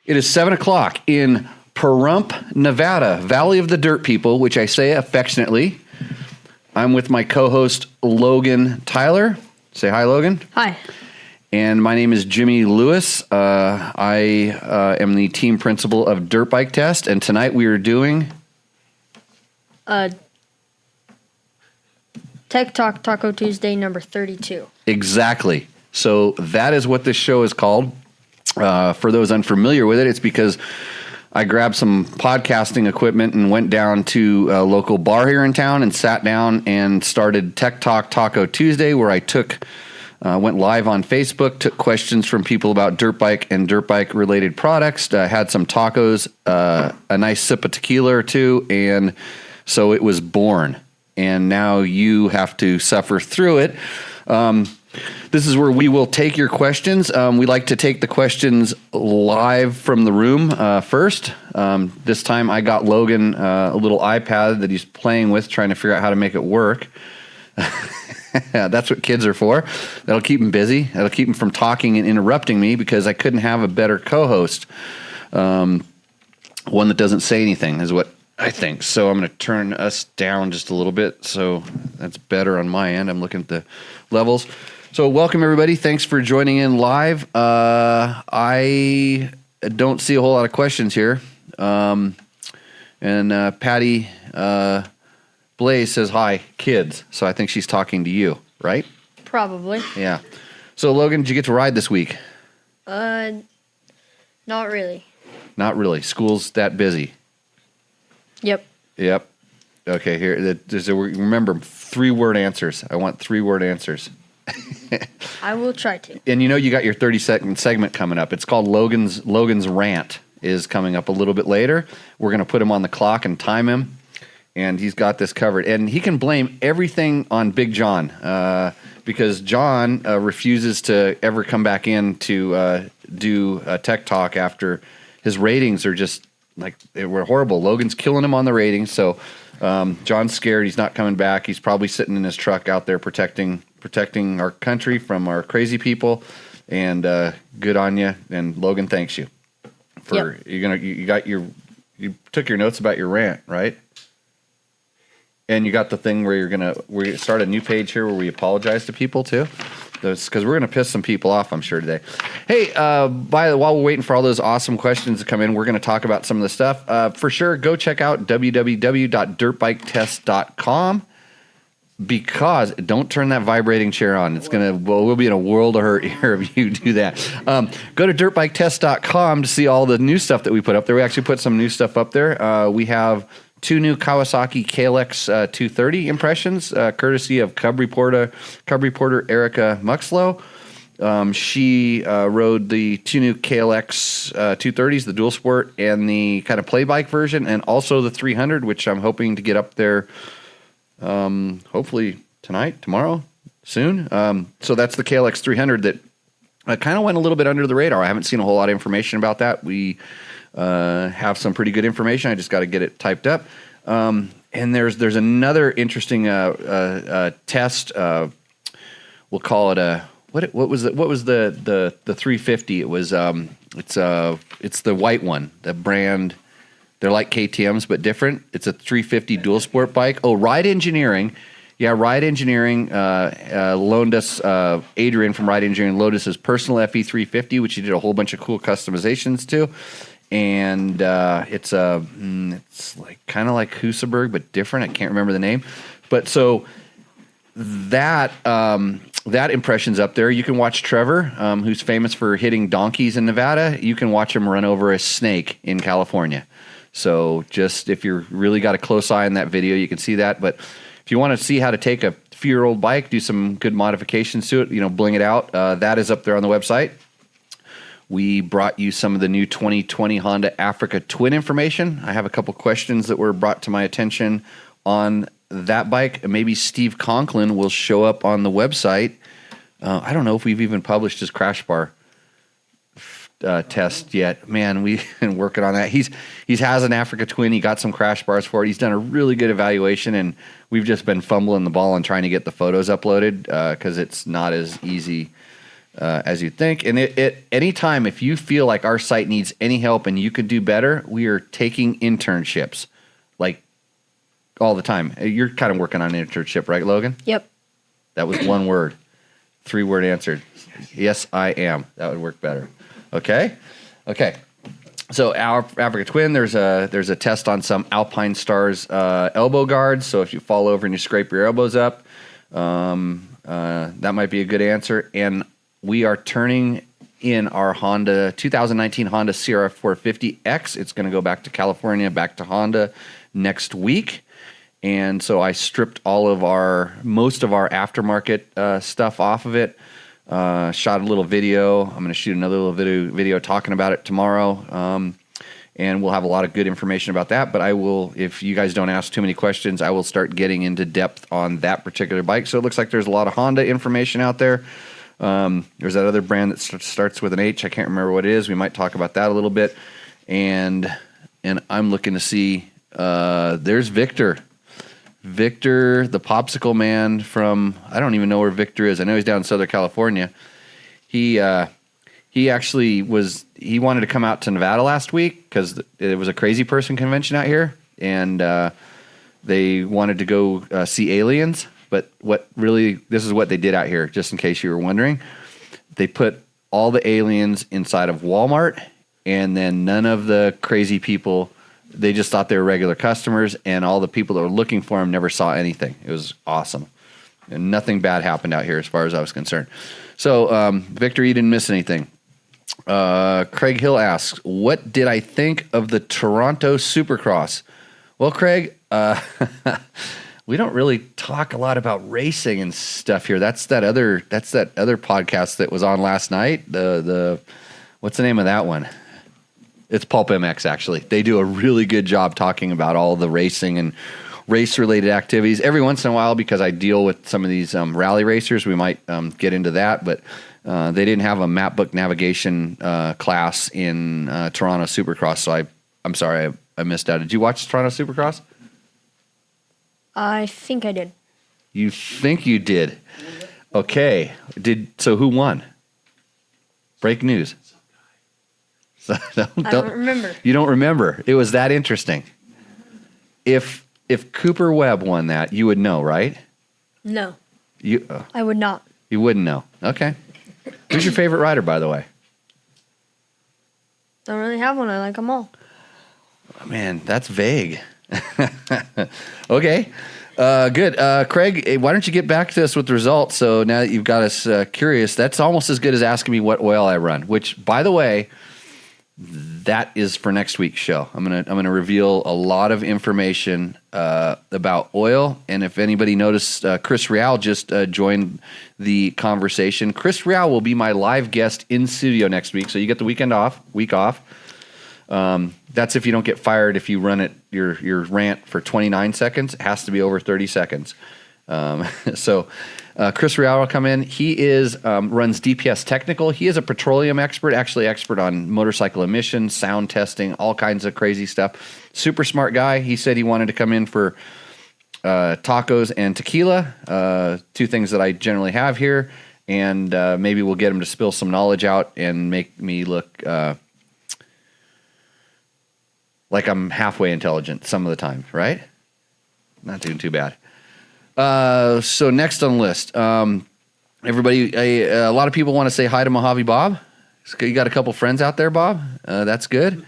It is 7 o'clock in Pahrump, Nevada, Valley of the Dirt People, which I say affectionately. I'm with my co-host, Logan Tyler. Say hi, Logan. Hi. And my name is Jimmy Lewis. I am the team principal of Dirt Bike Test, and tonight we are doing... Tech Talk Taco Tuesday number 32. Exactly. So that is what this show is called. For those unfamiliar with it, it's because I grabbed some podcasting equipment and went down to a local bar here in town and sat down and started Tech Talk Taco Tuesday, where I went live on Facebook, took questions from people about dirt bike and dirt bike related products, had some tacos, a nice sip of tequila or two, and so it was born. And now you have to suffer through it. This is where we will take your questions. We like to take the questions live from the room first. This time I got Logan a little iPad that he's playing with, trying to figure out how to make it work. That's what kids are for. That'll keep him busy. That'll keep him from talking and interrupting me, because I couldn't have a better co-host. One that doesn't say anything is what I think. So I'm going to turn us down just a little bit, so that's better on my end. I'm looking at the levels. So welcome, everybody. Thanks for joining in live. I don't see a whole lot of questions here. And Patty Blaze says, hi, kids. So I think she's talking to you, right? Probably. Yeah. So, Logan, did you get to ride this week? Not really. Not really. School's that busy. Yep. Okay, here. Remember, 3-word answers. I want 3-word answers. I will try to. And you got your 30-second segment coming up. It's called Logan's Rant is coming up a little bit later. We're going to put him on the clock and time him, and he's got this covered. And he can blame everything on Big John, because John refuses to ever come back in to do a Tech Talk after his ratings are just like, they were horrible. Logan's killing him on the ratings, so John's scared. He's not coming back. He's probably sitting in his truck out there protecting our country from our crazy people. And good on you. And Logan thanks you for you took your notes about your rant, right? And you got the thing where we start a new page here where we apologize to people too. Because we're going to piss some people off, I'm sure, today. Hey, while we're waiting for all those awesome questions to come in, we're going to talk about some of the stuff. For sure, go check out www.dirtbiketest.com, because don't turn that vibrating chair on. It's we'll be in a world of hurt here if you do that. Go to dirtbiketest.com to see all the new stuff that we put up there. We actually put some new stuff up there. We have 2 new Kawasaki KLX 230 impressions, courtesy of Cub Reporter Erica Muxlow. She rode the 2 new KLX 230s, the dual sport and the kind of play bike version, and also the 300, which I'm hoping to get up there hopefully tonight, tomorrow, soon. So that's the KLX 300 that kind of went a little bit under the radar. I haven't seen a whole lot of information about that. We have some pretty good information. I just got to get it typed up. And there's another interesting test. We'll call it what was the 350? It was it's the white one. The brand, they're like KTM's but different. It's a 350 dual sport bike. Oh, Ride Engineering. Yeah, Ride Engineering loaned us, Adrian from Ride Engineering loaned us his personal FE350, which he did a whole bunch of cool customizations to. And it's like kind of like Husaberg, but different. I can't remember the name. But so that impression's up there. You can watch Trevor, who's famous for hitting donkeys in Nevada. You can watch him run over a snake in California. So just if you're really got a close eye on that video, you can see that. But if you want to see how to take a few-year-old bike, do some good modifications to it, bling it out, that is up there on the website. We brought you some of the new 2020 Honda Africa Twin information. I have a couple questions that were brought to my attention on that bike. Maybe Steve Conklin will show up on the website. I don't know if we've even published his crash bar test yet. Man, we've been working on that. He has an Africa Twin. He got some crash bars for it. He's done a really good evaluation, and we've just been fumbling the ball and trying to get the photos uploaded because it's not as easy as you think. And anytime if you feel like our site needs any help and you could do better, we are taking internships like all the time. You're kind of working on an internship, right, Logan? Yep. That was one word, 3-word answer. Yes, I am. That would work better. Okay. So our Africa Twin, there's a test on some Alpine Stars elbow guards. So if you fall over and you scrape your elbows up, that might be a good answer. And we are turning in our 2019 Honda CRF 450X. It's going to go back to California, back to Honda next week. And so I stripped most of our aftermarket stuff off of it. Shot a little video. I'm going to shoot another little video talking about it tomorrow. And we'll have a lot of good information about that. But I will, if you guys don't ask too many questions, I will start getting into depth on that particular bike. So it looks like there's a lot of Honda information out there. There's that other brand that starts with an H. I can't remember what it is. We might talk about that a little bit. And I'm looking to see, there's Victor. Victor, the popsicle man from, I don't even know where Victor is. I know he's down in Southern California. He actually he wanted to come out to Nevada last week because it was a crazy person convention out here. And they wanted to go see aliens. But this is what they did out here, just in case you were wondering. They put all the aliens inside of Walmart, and then none of the crazy people, they just thought they were regular customers, and all the people that were looking for them never saw anything. It was awesome. And nothing bad happened out here as far as I was concerned. So, Victor, you didn't miss anything. Craig Hill asks, what did I think of the Toronto Supercross? Well, Craig, we don't really talk a lot about racing and stuff here. That's that other podcast that was on last night. What's the name of that one? It's Pulp MX, actually. They do a really good job talking about all the racing and race-related activities. Every once in a while, because I deal with some of these rally racers, we might get into that. But they didn't have a map book navigation class in Toronto Supercross, so I'm sorry I missed out. Did you watch Toronto Supercross? I think I did. You think you did? Okay. So who won? Break news. So I don't remember. You don't remember. It was that interesting. If Cooper Webb won that, you would know, right? No. I would not. You wouldn't know. Okay. Who's your favorite rider, by the way? Don't really have one. I like them all. Oh, man, that's vague. Okay. Good. Craig, why don't you get back to us with the results? So now that you've got us curious, that's almost as good as asking me what oil I run, which, by the way, that is for next week's show. I'm gonna reveal a lot of information about oil. And if anybody noticed, Chris Real just joined the conversation. Chris Real will be my live guest in studio next week. So you get the week off. That's if you don't get fired if you run your rant for 29 seconds. It has to be over 30 seconds. So Chris Real will come in. He runs DPS Technical. He is a petroleum expert, actually expert on motorcycle emissions, sound testing, all kinds of crazy stuff. Super smart guy. He said he wanted to come in for tacos and tequila, two things that I generally have here, and maybe we'll get him to spill some knowledge out and make me look like I'm halfway intelligent some of the time, right? Not doing too bad. So next on the list, everybody, a lot of people want to say hi to Mojave Bob. You got a couple friends out there, Bob. That's good.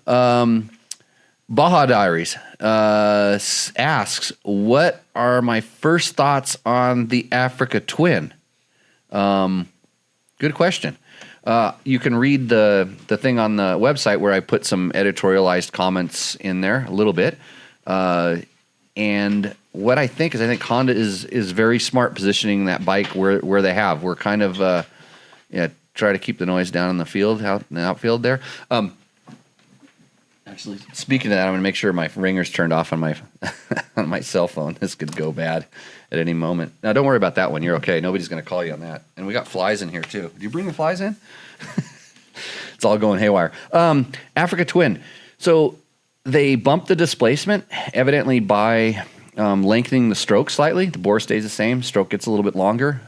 Baja Diaries asks, what are my first thoughts on the Africa Twin? Good question. You can read the thing on the website where I put some editorialized comments in there a little bit. And what I think Honda is very smart positioning that bike where they have. We're kind of try to keep the noise down in the field, out in the outfield there. Actually, speaking of that, I'm going to make sure my ringer's turned off on my on my cell phone. This could go bad at any moment. Now, don't worry about that one. You're okay. Nobody's going to call you on that. And we got flies in here too. Did you bring the flies in? It's all going haywire. Africa Twin. So they bumped the displacement, evidently by lengthening the stroke slightly. The bore stays the same. Stroke gets a little bit longer,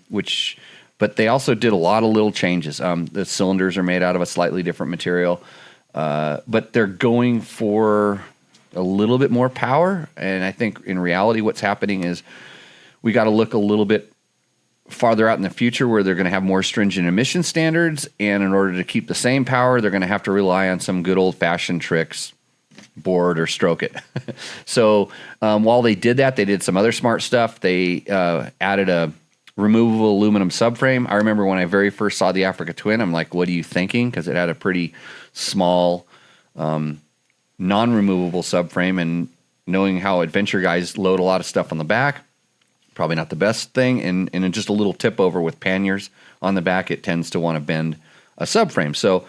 which But they also did a lot of little changes. The cylinders are made out of a slightly different material, but they're going for a little bit more power. And I think in reality, what's happening is we got to look a little bit farther out in the future where they're going to have more stringent emission standards. And in order to keep the same power, they're going to have to rely on some good old-fashioned tricks, board or stroke it. So while they did that, they did some other smart stuff. They added a removable aluminum subframe. I remember when I very first saw the Africa Twin, I'm like, what are you thinking? Because it had a pretty small, non-removable subframe, and knowing how adventure guys load a lot of stuff on the back, probably not the best thing. And just a little tip over with panniers on the back, it tends to want to bend a subframe. So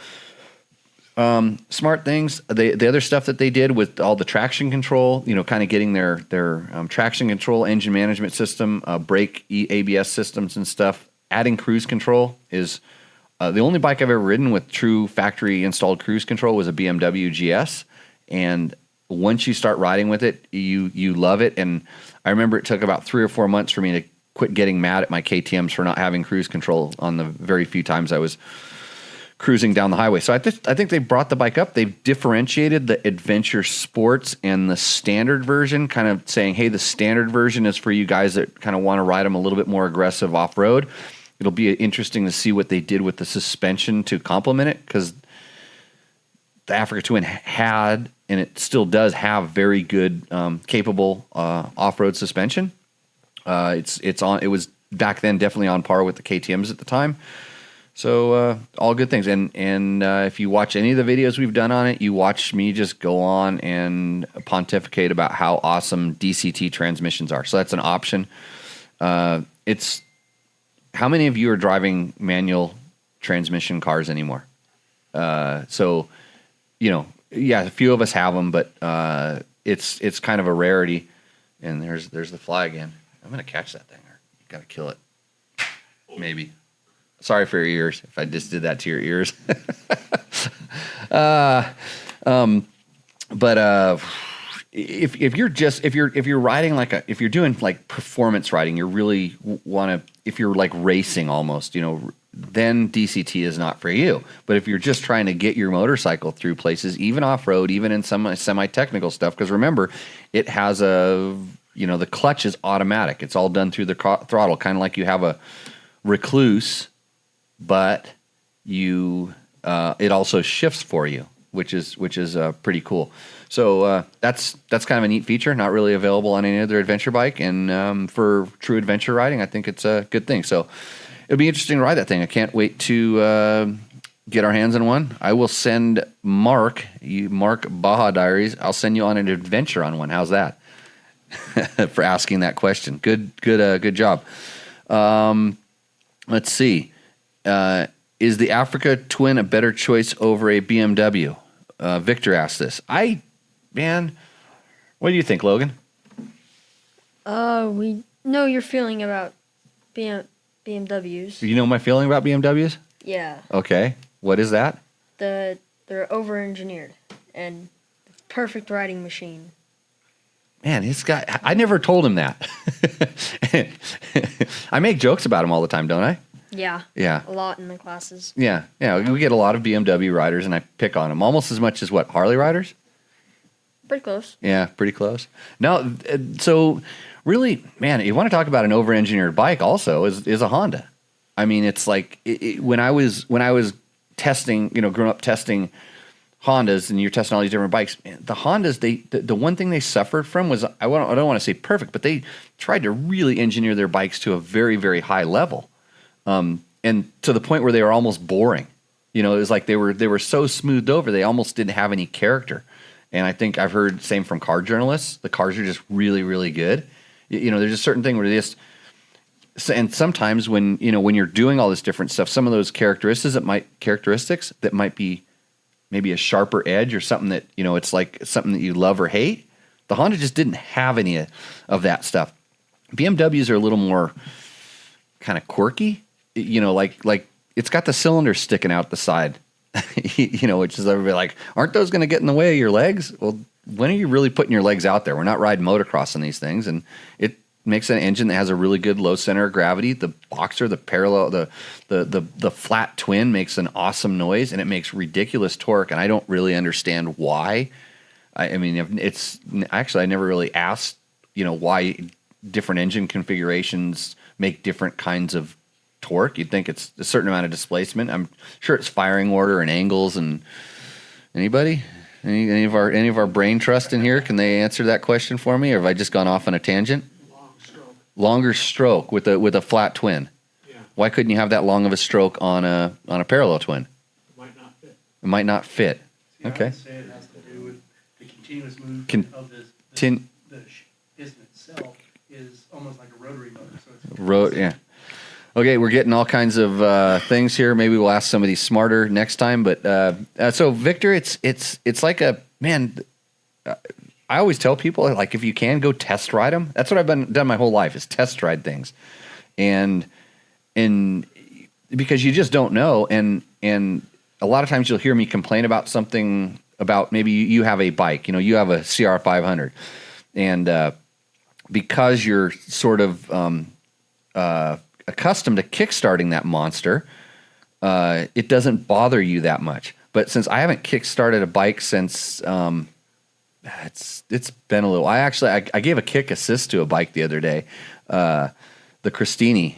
smart things. The other stuff that they did with all the traction control, kind of getting their traction control, engine management system, brake ABS systems and stuff. Adding cruise control is the only bike I've ever ridden with true factory installed cruise control was a BMW GS. And once you start riding with it, you love it. And I remember it took about 3 or 4 months for me to quit getting mad at my KTMs for not having cruise control on the very few times I was cruising down the highway. So I think they brought the bike up. They've differentiated the adventure sports and the standard version, kind of saying, hey, the standard version is for you guys that kind of want to ride them a little bit more aggressive off-road. It'll be interesting to see what they did with the suspension to complement it, because the Africa Twin had, and it still does have, very good, capable off-road suspension. It was back then definitely on par with the KTMs at the time. So all good things. And if you watch any of the videos we've done on it, you watch me just go on and pontificate about how awesome DCT transmissions are. So that's an option. It's how many of you are driving manual transmission cars anymore? So, yeah, a few of us have them, but it's kind of a rarity. And there's the fly again. I'm gonna catch that thing. You gotta kill it. Maybe. Sorry for your ears if I just did that to your ears. But if you're riding if you're doing like performance riding, you really want to, if you're like racing almost, then DCT is not for you. But if you're just trying to get your motorcycle through places, even off-road, even in some semi-technical stuff, because remember, it has the clutch is automatic. It's all done through the throttle, kind of like you have a Recluse, but it also shifts for you, which is pretty cool. So that's kind of a neat feature, not really available on any other adventure bike, and for true adventure riding, I think it's a good thing. So it'll be interesting to ride that thing. I can't wait to get our hands on one. I will send Mark Baja Diaries. I'll send you on an adventure on one. How's that? For asking that question. Good job. Let's see. Is the Africa Twin a better choice over a BMW? Victor asked this. What do you think, Logan? We know your feeling about BMWs. You know my feeling about BMWs? Yeah. Okay. What is that? They're over-engineered and perfect riding machine. Man, I never told him that. I make jokes about him all the time, don't I? Yeah. Yeah. A lot in the classes. Yeah. We get a lot of BMW riders, and I pick on them almost as much as what, Harley riders? Pretty close. Yeah, pretty close. No, so really, man, you want to talk about an over-engineered bike also is a Honda. I mean, it's like when I was testing, growing up testing Hondas, and you're testing all these different bikes, man, the Hondas, the one thing they suffered from was, I don't want to say perfect, but they tried to really engineer their bikes to a very, very high level. And to the point where they were almost boring. It was like they were so smoothed over, they almost didn't have any character. And I think I've heard same from car journalists. The cars are just really, really good. There's a certain thing where they just, and sometimes when you're doing all this different stuff, some of those characteristics that might be maybe a sharper edge or something that, it's like something that you love or hate. The Honda just didn't have any of that stuff. BMWs are a little more kind of quirky, like it's got the cylinder sticking out the side, which is everybody like, aren't those going to get in the way of your legs? Well, when are you really putting your legs out there? We're not riding motocross on these things, and makes an engine that has a really good low center of gravity. The boxer, the parallel, the flat twin makes an awesome noise, and it makes ridiculous torque. And I don't really understand why. I mean, it's actually I never really asked, why different engine configurations make different kinds of torque. You'd think it's a certain amount of displacement. I'm sure it's firing order and angles. And anybody, any of our brain trust in here, can they answer that question for me, or have I just gone off on a tangent? Longer stroke with a flat twin. Yeah. Why couldn't you have that long of a stroke on a parallel twin? It might not fit. It might not fit. See, okay. I would say it has to do with the continuous movement of the piston itself is almost like a rotary motor. So yeah. Okay, we're getting all kinds of things here. Maybe we'll ask somebody smarter next time. But so Victor, it's like a man. I always tell people, like, if you can, go test ride them. That's what I've done my whole life, is test ride things, and because you just don't know, and a lot of times you'll hear me complain about something, about maybe you have a bike, you have a CR 500, and because you're sort of accustomed to kickstarting that monster, it doesn't bother you that much. But since I haven't kickstarted a bike since it's been a little. I gave a kick assist to a bike the other day, the Christini.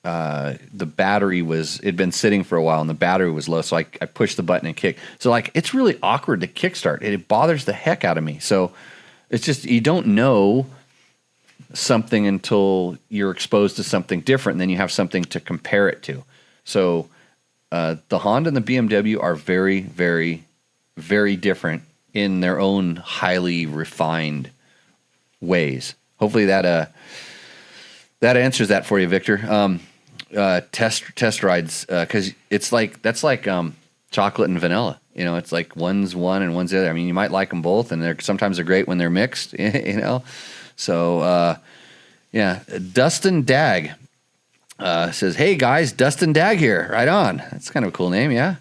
The battery it'd been sitting for a while and the battery was low, so I pushed the button and kicked. So like, it's really awkward to kickstart. It bothers the heck out of me. So it's just, you don't know something until you're exposed to something different, and then you have something to compare it to. So the Honda and the BMW are very, very, very different in their own highly refined ways. Hopefully that answers that for you, Victor. Test rides, because that's like chocolate and vanilla. It's like one's one and one's the other. I mean, you might like them both, and sometimes they're great when they're mixed. So yeah, Dustin Dag says, "Hey guys, Dustin Dag here. Right on. That's kind of a cool name, yeah.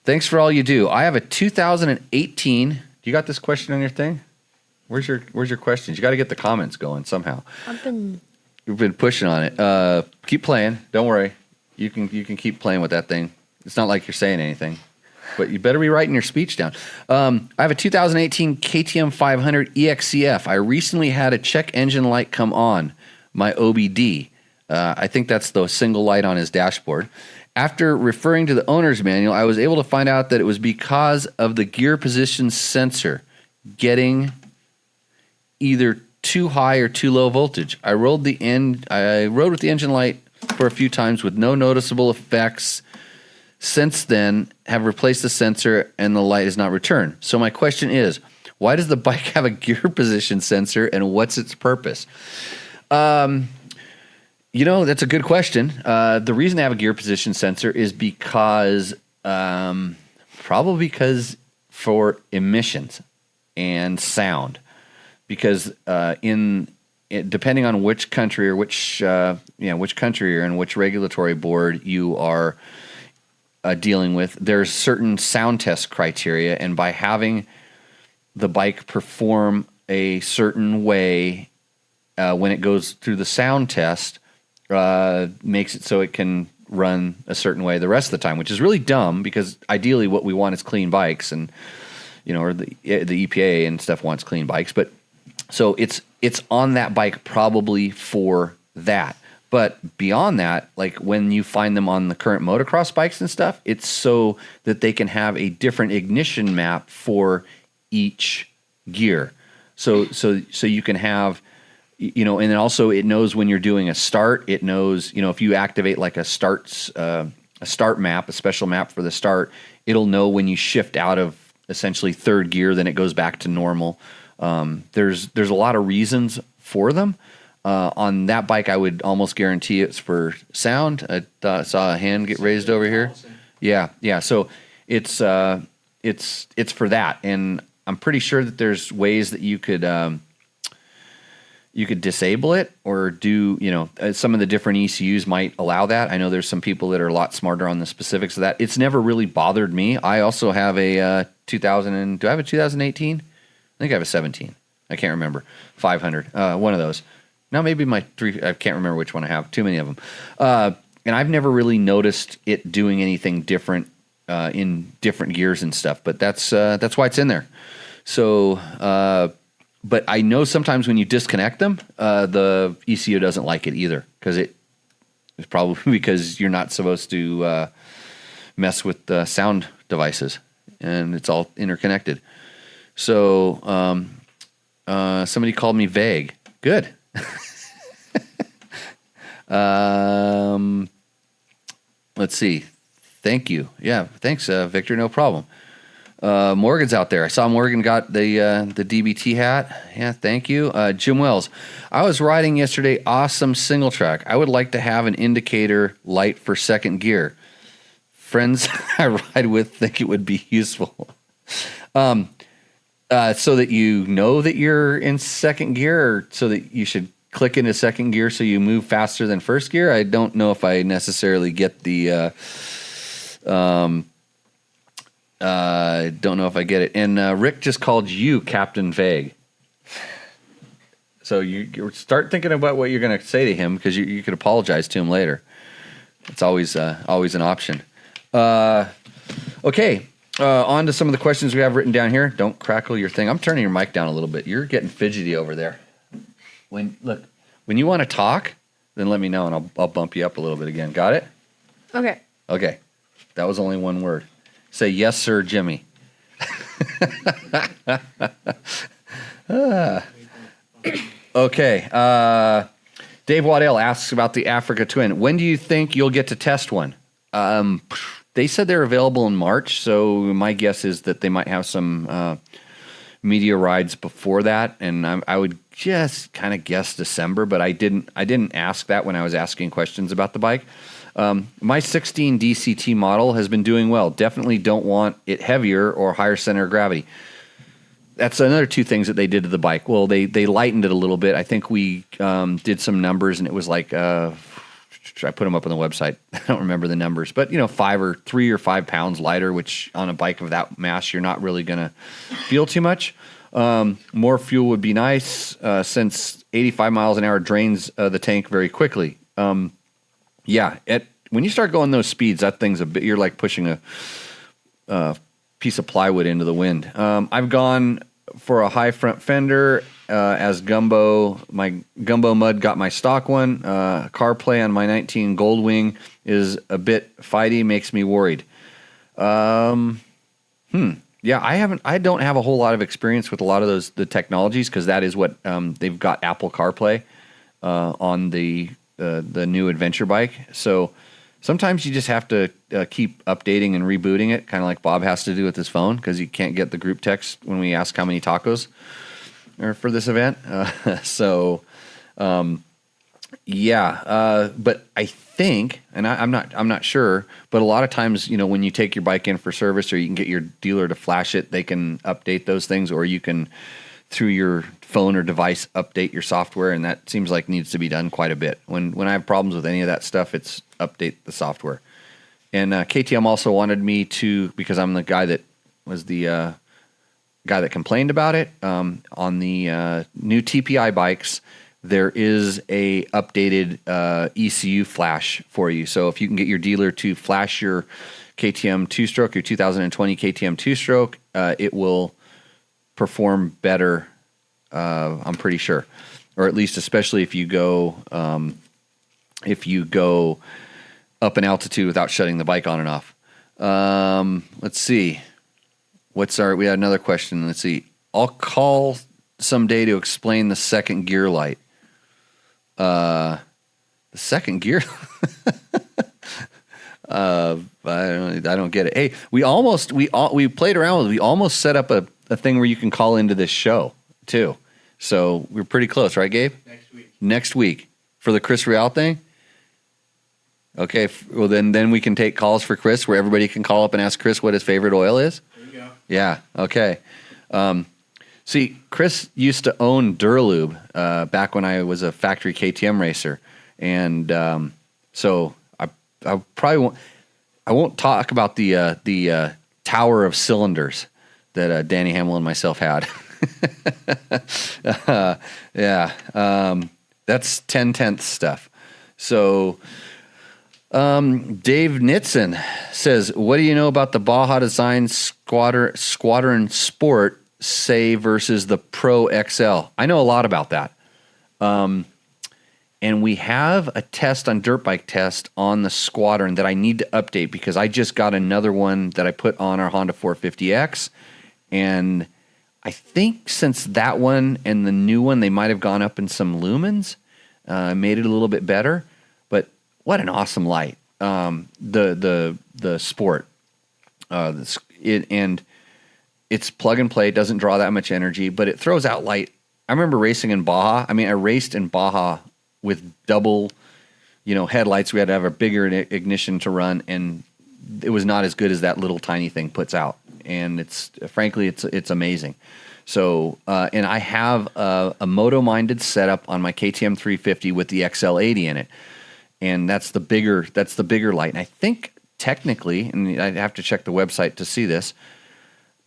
Thanks for all you do. I have a 2018. You got this question on your thing? Where's your questions? You got to get the comments going somehow. You've been pushing on it. Keep playing. Don't worry. You can keep playing with that thing. It's not like you're saying anything, but you better be writing your speech down. I have a 2018 KTM 500 EXCF. I recently had a check engine light come on my OBD. I think that's the single light on his dashboard. After referring to the owner's manual, I was able to find out that it was because of the gear position sensor getting either too high or too low voltage. I rode with the engine light for a few times with no noticeable effects. Since then, have replaced the sensor and the light has not returned. So my question is, why does the bike have a gear position sensor, and what's its purpose? That's a good question. The reason they have a gear position sensor is because for emissions and sound. Because depending on which country or which country you're in, which regulatory board you are dealing with, there's certain sound test criteria, and by having the bike perform a certain way when it goes through the sound test, makes it so it can run a certain way the rest of the time, which is really dumb, because ideally what we want is clean bikes, and or the EPA and stuff wants clean bikes, but so it's on that bike probably for that. But beyond that, like when you find them on the current motocross bikes and stuff, it's so that they can have a different ignition map for each gear. So you can have, and then also it knows when you're doing a start. It knows, if you activate like a start map, a special map for the start, it'll know when you shift out of essentially third gear, then it goes back to normal. There's a lot of reasons for them. On that bike, I would almost guarantee it's for sound. I saw a hand get raised over here. Yeah. So it's for that, and I'm pretty sure that there's ways that you could disable it, or do some of the different ECUs might allow that. I know there's some people that are a lot smarter on the specifics of that. It's never really bothered me. I also have a 2000. Do I have a 2018? I think I have a 17. I can't remember. 500. One of those. No, maybe my 3. I can't remember which one I have. Too many of them. And I've never really noticed it doing anything different in different gears and stuff. But that's why it's in there. So, but I know sometimes when you disconnect them, the ECU doesn't like it either because it's probably because you're not supposed to mess with the sound devices, and it's all interconnected. So, somebody called me vague. Good. Let's see. Thank you. Yeah, thanks, Victor. No problem. Morgan's out there. I saw Morgan got the DBT hat. Yeah, thank you. Jim Wells. I was riding yesterday. Awesome single track. I would like to have an indicator light for second gear. Friends I ride with think it would be useful. So that you know that you're in second gear, or so that you should click into second gear so you move faster than first gear. I don't know if I necessarily get the don't know if I get it. And Rick just called you Captain Vague. So you start thinking about what you're going to say to him, because you could apologize to him later. It's always an option. Okay. On to some of the questions we have written down here. Don't crackle your thing. I'm turning your mic down a little bit. You're getting fidgety over there. When you want to talk, then let me know, and I'll bump you up a little bit again. Got it? Okay. Okay. That was only one word. Say, yes, sir, Jimmy. Okay. Dave Waddell asks about the Africa Twin. When do you think you'll get to test one? They said they're available in March, so my guess is that they might have some media rides before that, and I would just kind of guess December, but I didn't ask that when I was asking questions about the bike. My 16 DCT model has been doing well. Definitely don't want it heavier or higher center of gravity. That's another two things that they did to the bike. Well, they lightened it a little bit. I think we did some numbers, and it was like I put them up on the website. I don't remember the numbers, but 3 or 5 pounds lighter, which on a bike of that mass, you're not really going to feel too much. More fuel would be nice, since 85 miles an hour drains the tank very quickly. Yeah, when you start going those speeds, that thing's you're like pushing a piece of plywood into the wind. I've gone for a high front fender as Gumbo. My Gumbo Mud got my stock one. CarPlay on my 19 Goldwing is a bit fighty, makes me worried. Yeah, I don't have a whole lot of experience with a lot of the technologies, because that is what they've got Apple CarPlay on the new adventure bike. So sometimes you just have to keep updating and rebooting it, kind of like Bob has to do with his phone, because he can't get the group text when we ask how many tacos are for this event. But I think, and I'm not sure, but a lot of times, when you take your bike in for service, or you can get your dealer to flash it, they can update those things, or you can, through your phone or device, update your software, and that seems like needs to be done quite a bit. When I have problems with any of that stuff, it's update the software. And KTM also wanted me to, because I'm the guy that was the guy that complained about it, on the new TPI bikes, there is a updated ECU flash for you. So if you can get your dealer to flash your KTM 2-stroke, your 2020 KTM 2-stroke, it will perform better, I'm pretty sure. Or at least, especially if you go up in altitude without shutting the bike on and off. Let's see. We had another question. Let's see. I'll call someday to explain the second gear light. The second gear. I don't get it. Hey, we played around with it. We almost set up a thing where you can call into this show too. So we're pretty close, right, Gabe? Next week for the Chris Real thing. Okay. Well, then we can take calls for Chris, where everybody can call up and ask Chris what his favorite oil is. There you go. Yeah. Okay. See, Chris used to own Duralube back when I was a factory KTM racer, and so I probably won't talk about the tower of cylinders that Danny Hamill and myself had. Yeah. That's 10/10 stuff. So Dave Nitson says, what do you know about the Baja Design Squadron Sport, say, versus the Pro XL? I know a lot about that. And we have a test on Dirt Bike Test on the Squadron that I need to update because I just got another one that I put on our Honda 450X. And I think since that one and the new one, they might have gone up in some lumens, made it a little bit better. But what an awesome light. The Sport. And it's plug and play. It doesn't draw that much energy, but it throws out light. I remember racing in Baja. I mean, I raced in Baja with double, headlights. We had to have a bigger ignition to run, and it was not as good as that little tiny thing puts out. And it's amazing. So, and I have a moto-minded setup on my KTM 350 with the XL80 in it, and that's the bigger light. And I think technically, and I'd have to check the website to see this,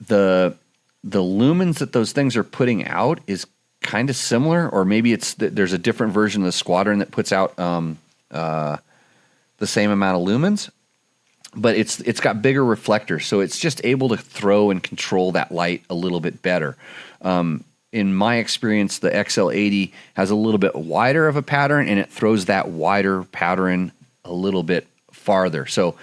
the lumens that those things are putting out is kind of similar, or maybe there's a different version of the Squadron that puts out the same amount of lumens, but it's got bigger reflectors, so it's just able to throw and control that light a little bit better. In my experience, the XL80 has a little bit wider of a pattern, and it throws that wider pattern a little bit farther. So,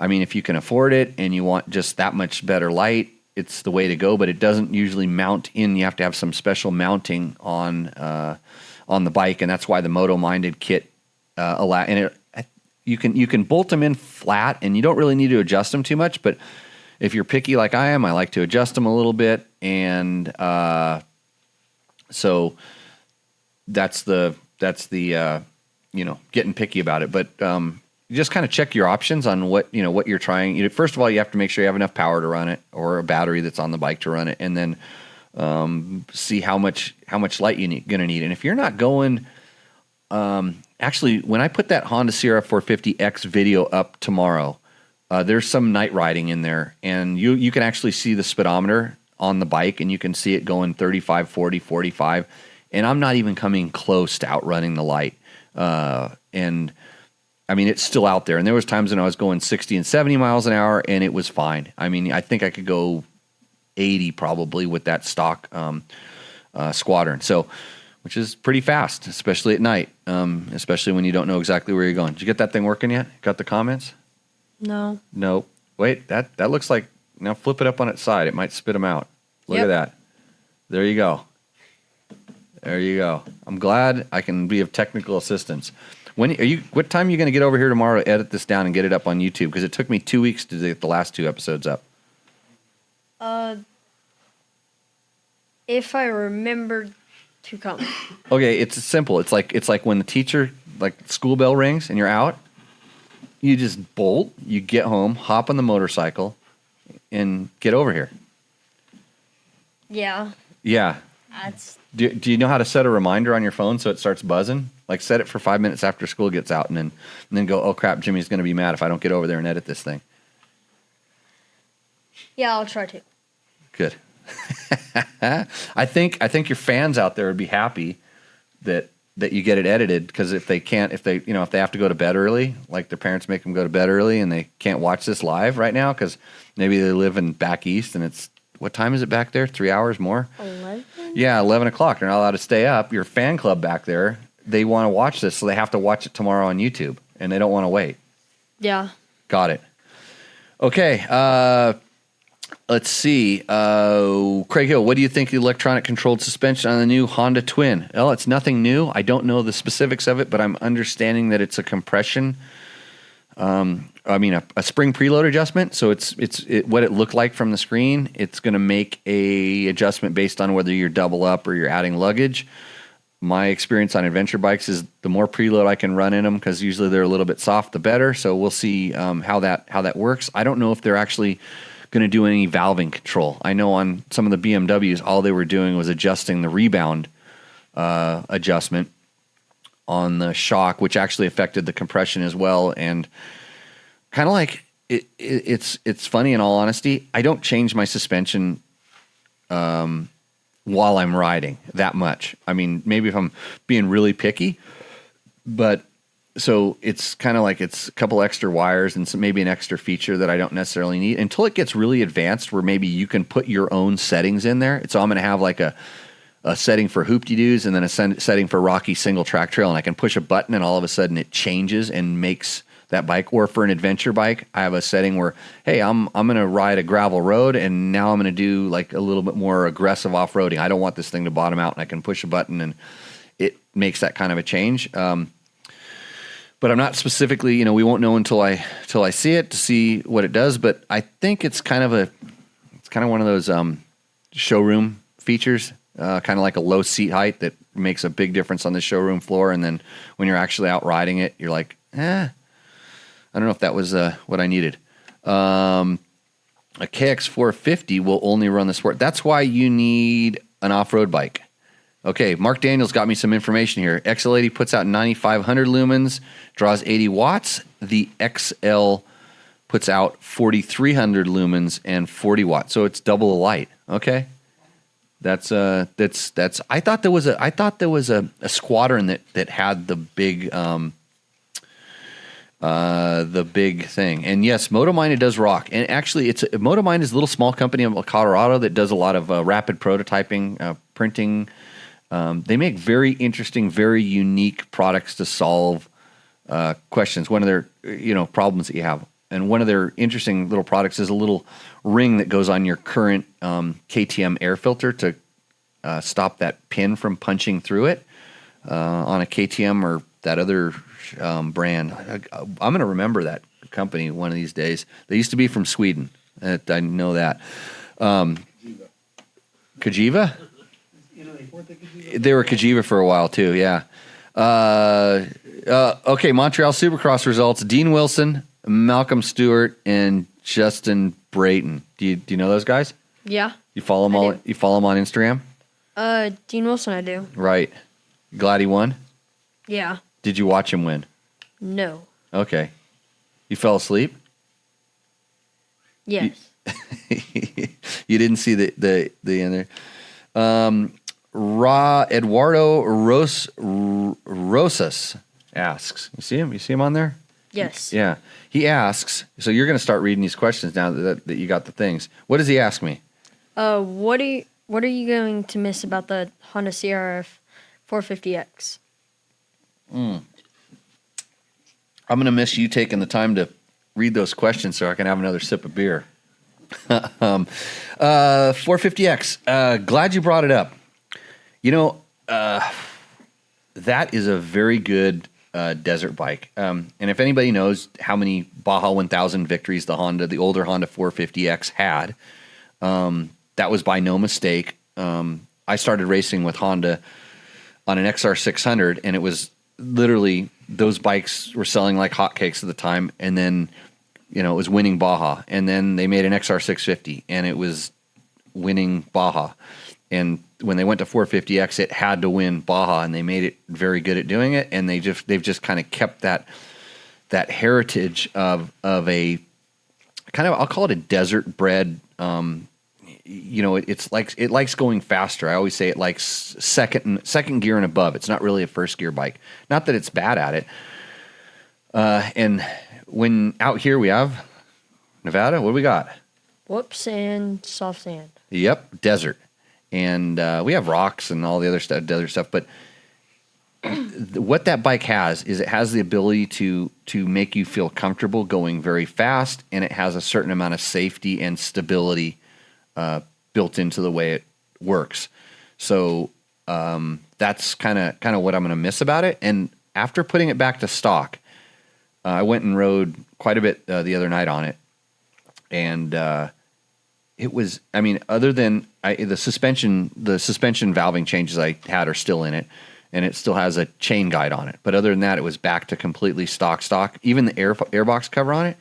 I mean, if you can afford it and you want just that much better light, it's the way to go, but it doesn't usually mount in. You have to have some special mounting on the bike, and that's why the moto-minded kit you can bolt them in flat, and you don't really need to adjust them too much. But if you're picky like I am, I like to adjust them a little bit, and so that's the getting picky about it. But you just kind of check your options on what you're trying. First of all, you have to make sure you have enough power to run it, or a battery that's on the bike to run it, and then see how much light you're going to need. And if you're not going, actually, when I put that Honda Sierra 450X video up tomorrow, there's some night riding in there, and you can actually see the speedometer on the bike, and you can see it going 35, 40, 45, and I'm not even coming close to outrunning the light. And I mean, it's still out there. And there was times when I was going 60 and 70 miles an hour, and it was fine. I mean, I think I could go 80 probably with that stock Squadron. So, which is pretty fast, especially at night, especially when you don't know exactly where you're going. Did you get that thing working yet? Got the comments? No. No. Wait, that looks like, now flip it up on its side. It might spit them out. Look at that. There you go. There you go. I'm glad I can be of technical assistance. What time are you going to get over here tomorrow to edit this down and get it up on YouTube? Because it took me 2 weeks to get the last 2 episodes up. If I remember to come. Okay, it's simple. It's like when the teacher, school bell rings and you're out, you just bolt, you get home, hop on the motorcycle, and get over here. Yeah. Yeah. Do you know how to set a reminder on your phone so it starts buzzing? Like, set it for 5 minutes after school gets out, and then go, oh crap, Jimmy's going to be mad if I don't get over there and edit this thing. Yeah, I'll try to. Good. I think your fans out there would be happy that you get it edited, because if they have to go to bed early, like their parents make them go to bed early, and they can't watch this live right now because maybe they live in back east, and it's, what time is it back there? 3 hours more? 11? Yeah, 11 o'clock. They're not allowed to stay up. Your fan club back there, they want to watch this, so they have to watch it tomorrow on YouTube, and they don't want to wait. Yeah. Got it. Okay. Let's see. Craig Hill, what do you think of the electronic controlled suspension on the new Honda Twin? Well, it's nothing new. I don't know the specifics of it, but I'm understanding that it's a compression. A spring preload adjustment. So it's what it looked like from the screen. It's going to make a adjustment based on whether you're double up or you're adding luggage. My experience on adventure bikes is the more preload I can run in them, because usually they're a little bit soft, the better. So we'll see how that works. I don't know if they're actually going to do any valving control. I know on some of the BMWs, all they were doing was adjusting the rebound adjustment on the shock, which actually affected the compression as well. And kind of like it's funny, in all honesty, I don't change my suspension while I'm riding that much. I mean, maybe if I'm being really picky, but so it's kind of like it's a couple extra wires and maybe an extra feature that I don't necessarily need until it gets really advanced where maybe you can put your own settings in there. So I'm going to have like a setting for hoop-de-doos and then a setting for Rocky single track trail, and I can push a button and all of a sudden it changes and makes that bike. Or for an adventure bike, I have a setting where, hey, I'm going to ride a gravel road and now I'm going to do like a little bit more aggressive off-roading. I don't want this thing to bottom out, and I can push a button and it makes that kind of a change. But I'm not specifically, we won't know until I see it to see what it does. But I think it's kind of one of those showroom features. Kind of like a low seat height that makes a big difference on the showroom floor. And then when you're actually out riding it, you're like, I don't know if that was what I needed. A KX450 will only run the sport. That's why you need an off-road bike. Okay, Mark Daniels got me some information here. XL80 puts out 9,500 lumens, draws 80 watts. The XL puts out 4,300 lumens and 40 watts. So it's double the light. Okay. That's I thought there was a squadron that had the big thing. And yes, Motomine, it does rock. And actually Motomine is a little small company in Colorado that does a lot of rapid prototyping, printing. They make very interesting, very unique products to solve questions. One of their problems that you have. And one of their interesting little products is a little ring that goes on your current KTM air filter to stop that pin from punching through it on a KTM or that other brand. I'm going to remember that company one of these days. They used to be from Sweden. I know that. Kajiva? They were Kajiva for a while too, yeah. Okay, Montreal Supercross results. Dean Wilson, Malcolm Stewart, and Justin Brayton. Do you know those guys? Yeah. You follow them all? You follow them on Instagram? Dean Wilson, I do. Right. Glad he won? Yeah. Did you watch him win? No. Okay. You fell asleep? Yes. You didn't see the end there. Eduardo Rosas asks. You see him? You see him on there? Yes. Yeah. He asks, so you're going to start reading these questions now that you got the things. What does he ask me? What are you going to miss about the Honda CRF 450X? I'm going to miss you taking the time to read those questions so I can have another sip of beer. 450X. Glad you brought it up. That is a very good desert bike. And if anybody knows how many Baja 1000 victories the older Honda 450X had, that was by no mistake. I started racing with Honda on an XR600, and it was literally those bikes were selling like hotcakes at the time. And then, it was winning Baja. And then they made an XR650, and it was winning Baja. And when they went to 450X, it had to win Baja, and they made it very good at doing it. And they've just kind of kept that heritage of a kind of, I'll call it a desert bred. It likes going faster. I always say it likes second gear and above. It's not really a first gear bike. Not that it's bad at it. And when out here we have Nevada, what do we got? Whoops, and soft sand. Yep, desert. And we have rocks and all the other desert stuff. But what that bike has is it has the ability to make you feel comfortable going very fast, and it has a certain amount of safety and stability built into the way it works. So that's kind of what I'm going to miss about it. And after putting it back to stock, I went and rode quite a bit the other night on it, and it was, other than the suspension valving changes I had are still in it, and it still has a chain guide on it. But other than that, it was back to completely stock. Even the airbox cover on it,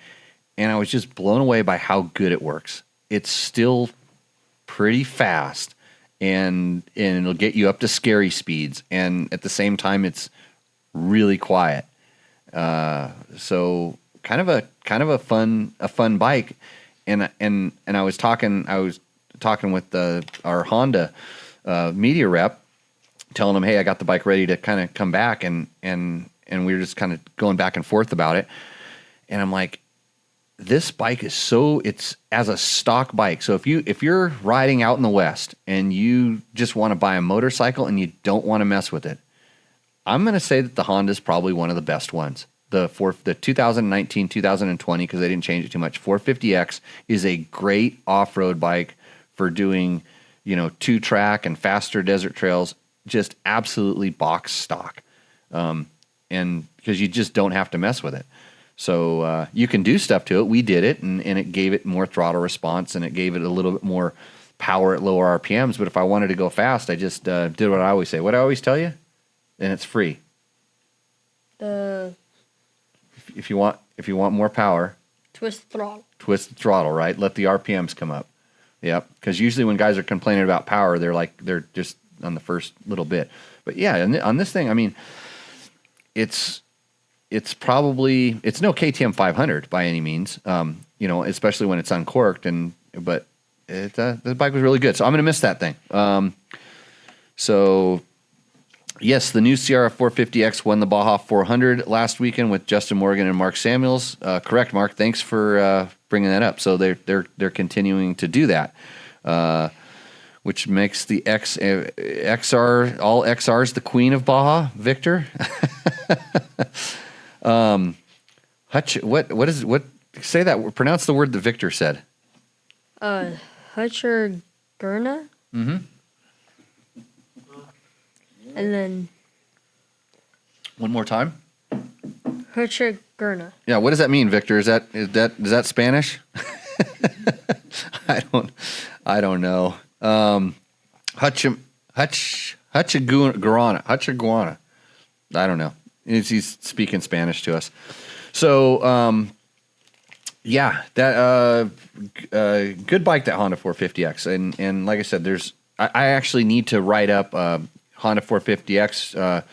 and I was just blown away by how good it works. It's still pretty fast, and it'll get you up to scary speeds, and at the same time, it's really quiet. So kind of a fun bike. And I was talking with our Honda media rep, telling him, hey, I got the bike ready to kind of come back, and we were just kind of going back and forth about it. And I'm like, this bike is it's as a stock bike. So if you're riding out in the West and you just want to buy a motorcycle and you don't want to mess with it, I'm going to say that the Honda is probably one of the best ones. The 2019, 2020, because they didn't change it too much, 450X is a great off-road bike for doing, 2-track and faster desert trails, just absolutely box stock. And because you just don't have to mess with it. So you can do stuff to it. We did it, and it gave it more throttle response, and it gave it a little bit more power at lower RPMs. But if I wanted to go fast, I just did what I always say. What I always tell you, and it's free. If you want more power, twist the throttle. Twist the throttle, right? Let the RPMs come up. Yep. Because usually when guys are complaining about power, they're just on the first little bit. But yeah, and on this thing, I mean, it's no KTM 500 by any means, especially when it's uncorked. But the bike was really good. So I'm going to miss that thing. So yes, the new CRF 450X won the Baja 400 last weekend with Justin Morgan and Mark Samuels. Correct, Mark. Thanks for bringing that up. So they're continuing to do that, which makes the XR all XRs the queen of Baja. Victor. What say that? Pronounce the word that Victor said. Hutcher Gurna. Mm-hmm. And then one more time. Hutcher Gurna. Yeah, what does that mean, Victor? Is that Spanish? I don't know. Hutchaguana. I don't know. He's speaking Spanish to us. So, yeah, that good bike, that Honda 450X, and like I said, I actually need to write up Honda 450X,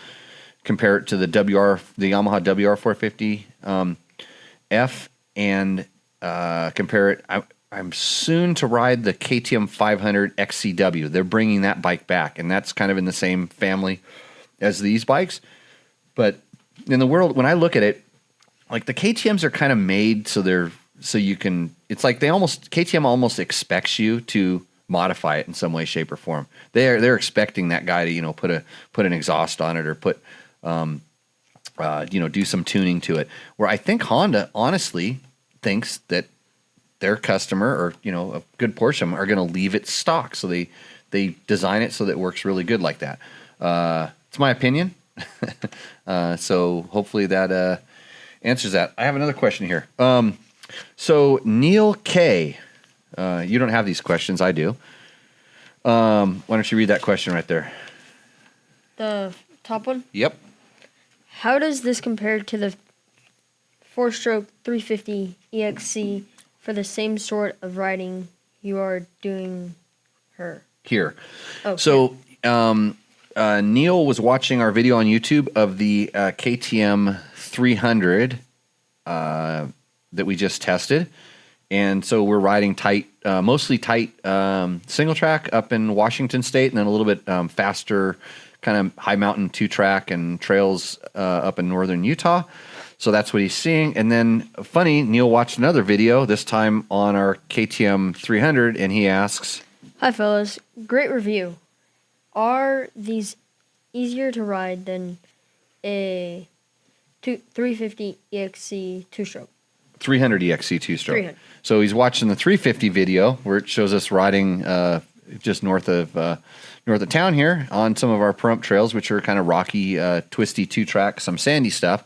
compare it to the Yamaha WR 450 F, and compare it. I'm soon to ride the KTM 500 XCW. They're bringing that bike back, and that's kind of in the same family as these bikes. But in the world, when I look at it, like the KTMs are kind of made so you can. It's like KTM almost expects you to modify it in some way, shape, or form. They're expecting that guy to put an exhaust on it or put do some tuning to it. Where I think Honda honestly thinks that their customer, or a good portion of them, are going to leave it stock. So they design it so that it works really good like that. It's my opinion. So hopefully that answers that. I have another question here. So Neil K. You don't have these questions. I do. Why don't you read that question right there? The top one? Yep. How does this compare to the 4-stroke 350 EXC for the same sort of riding you are doing here? Okay. So Neil was watching our video on YouTube of the KTM 300 that we just tested. And so we're riding mostly tight single track up in Washington State, and then a little bit faster kind of high mountain 2-track and trails up in northern Utah. So that's what he's seeing. And then funny, Neil watched another video, this time on our KTM 300, and he asks, "Hi fellas, great review. Are these easier to ride than a 350 EXC 2-stroke? 300 EXC 2-stroke. 300. So he's watching the 350 video where it shows us riding just north of town here on some of our Pahrump trails, which are kind of rocky, twisty 2-track, some sandy stuff.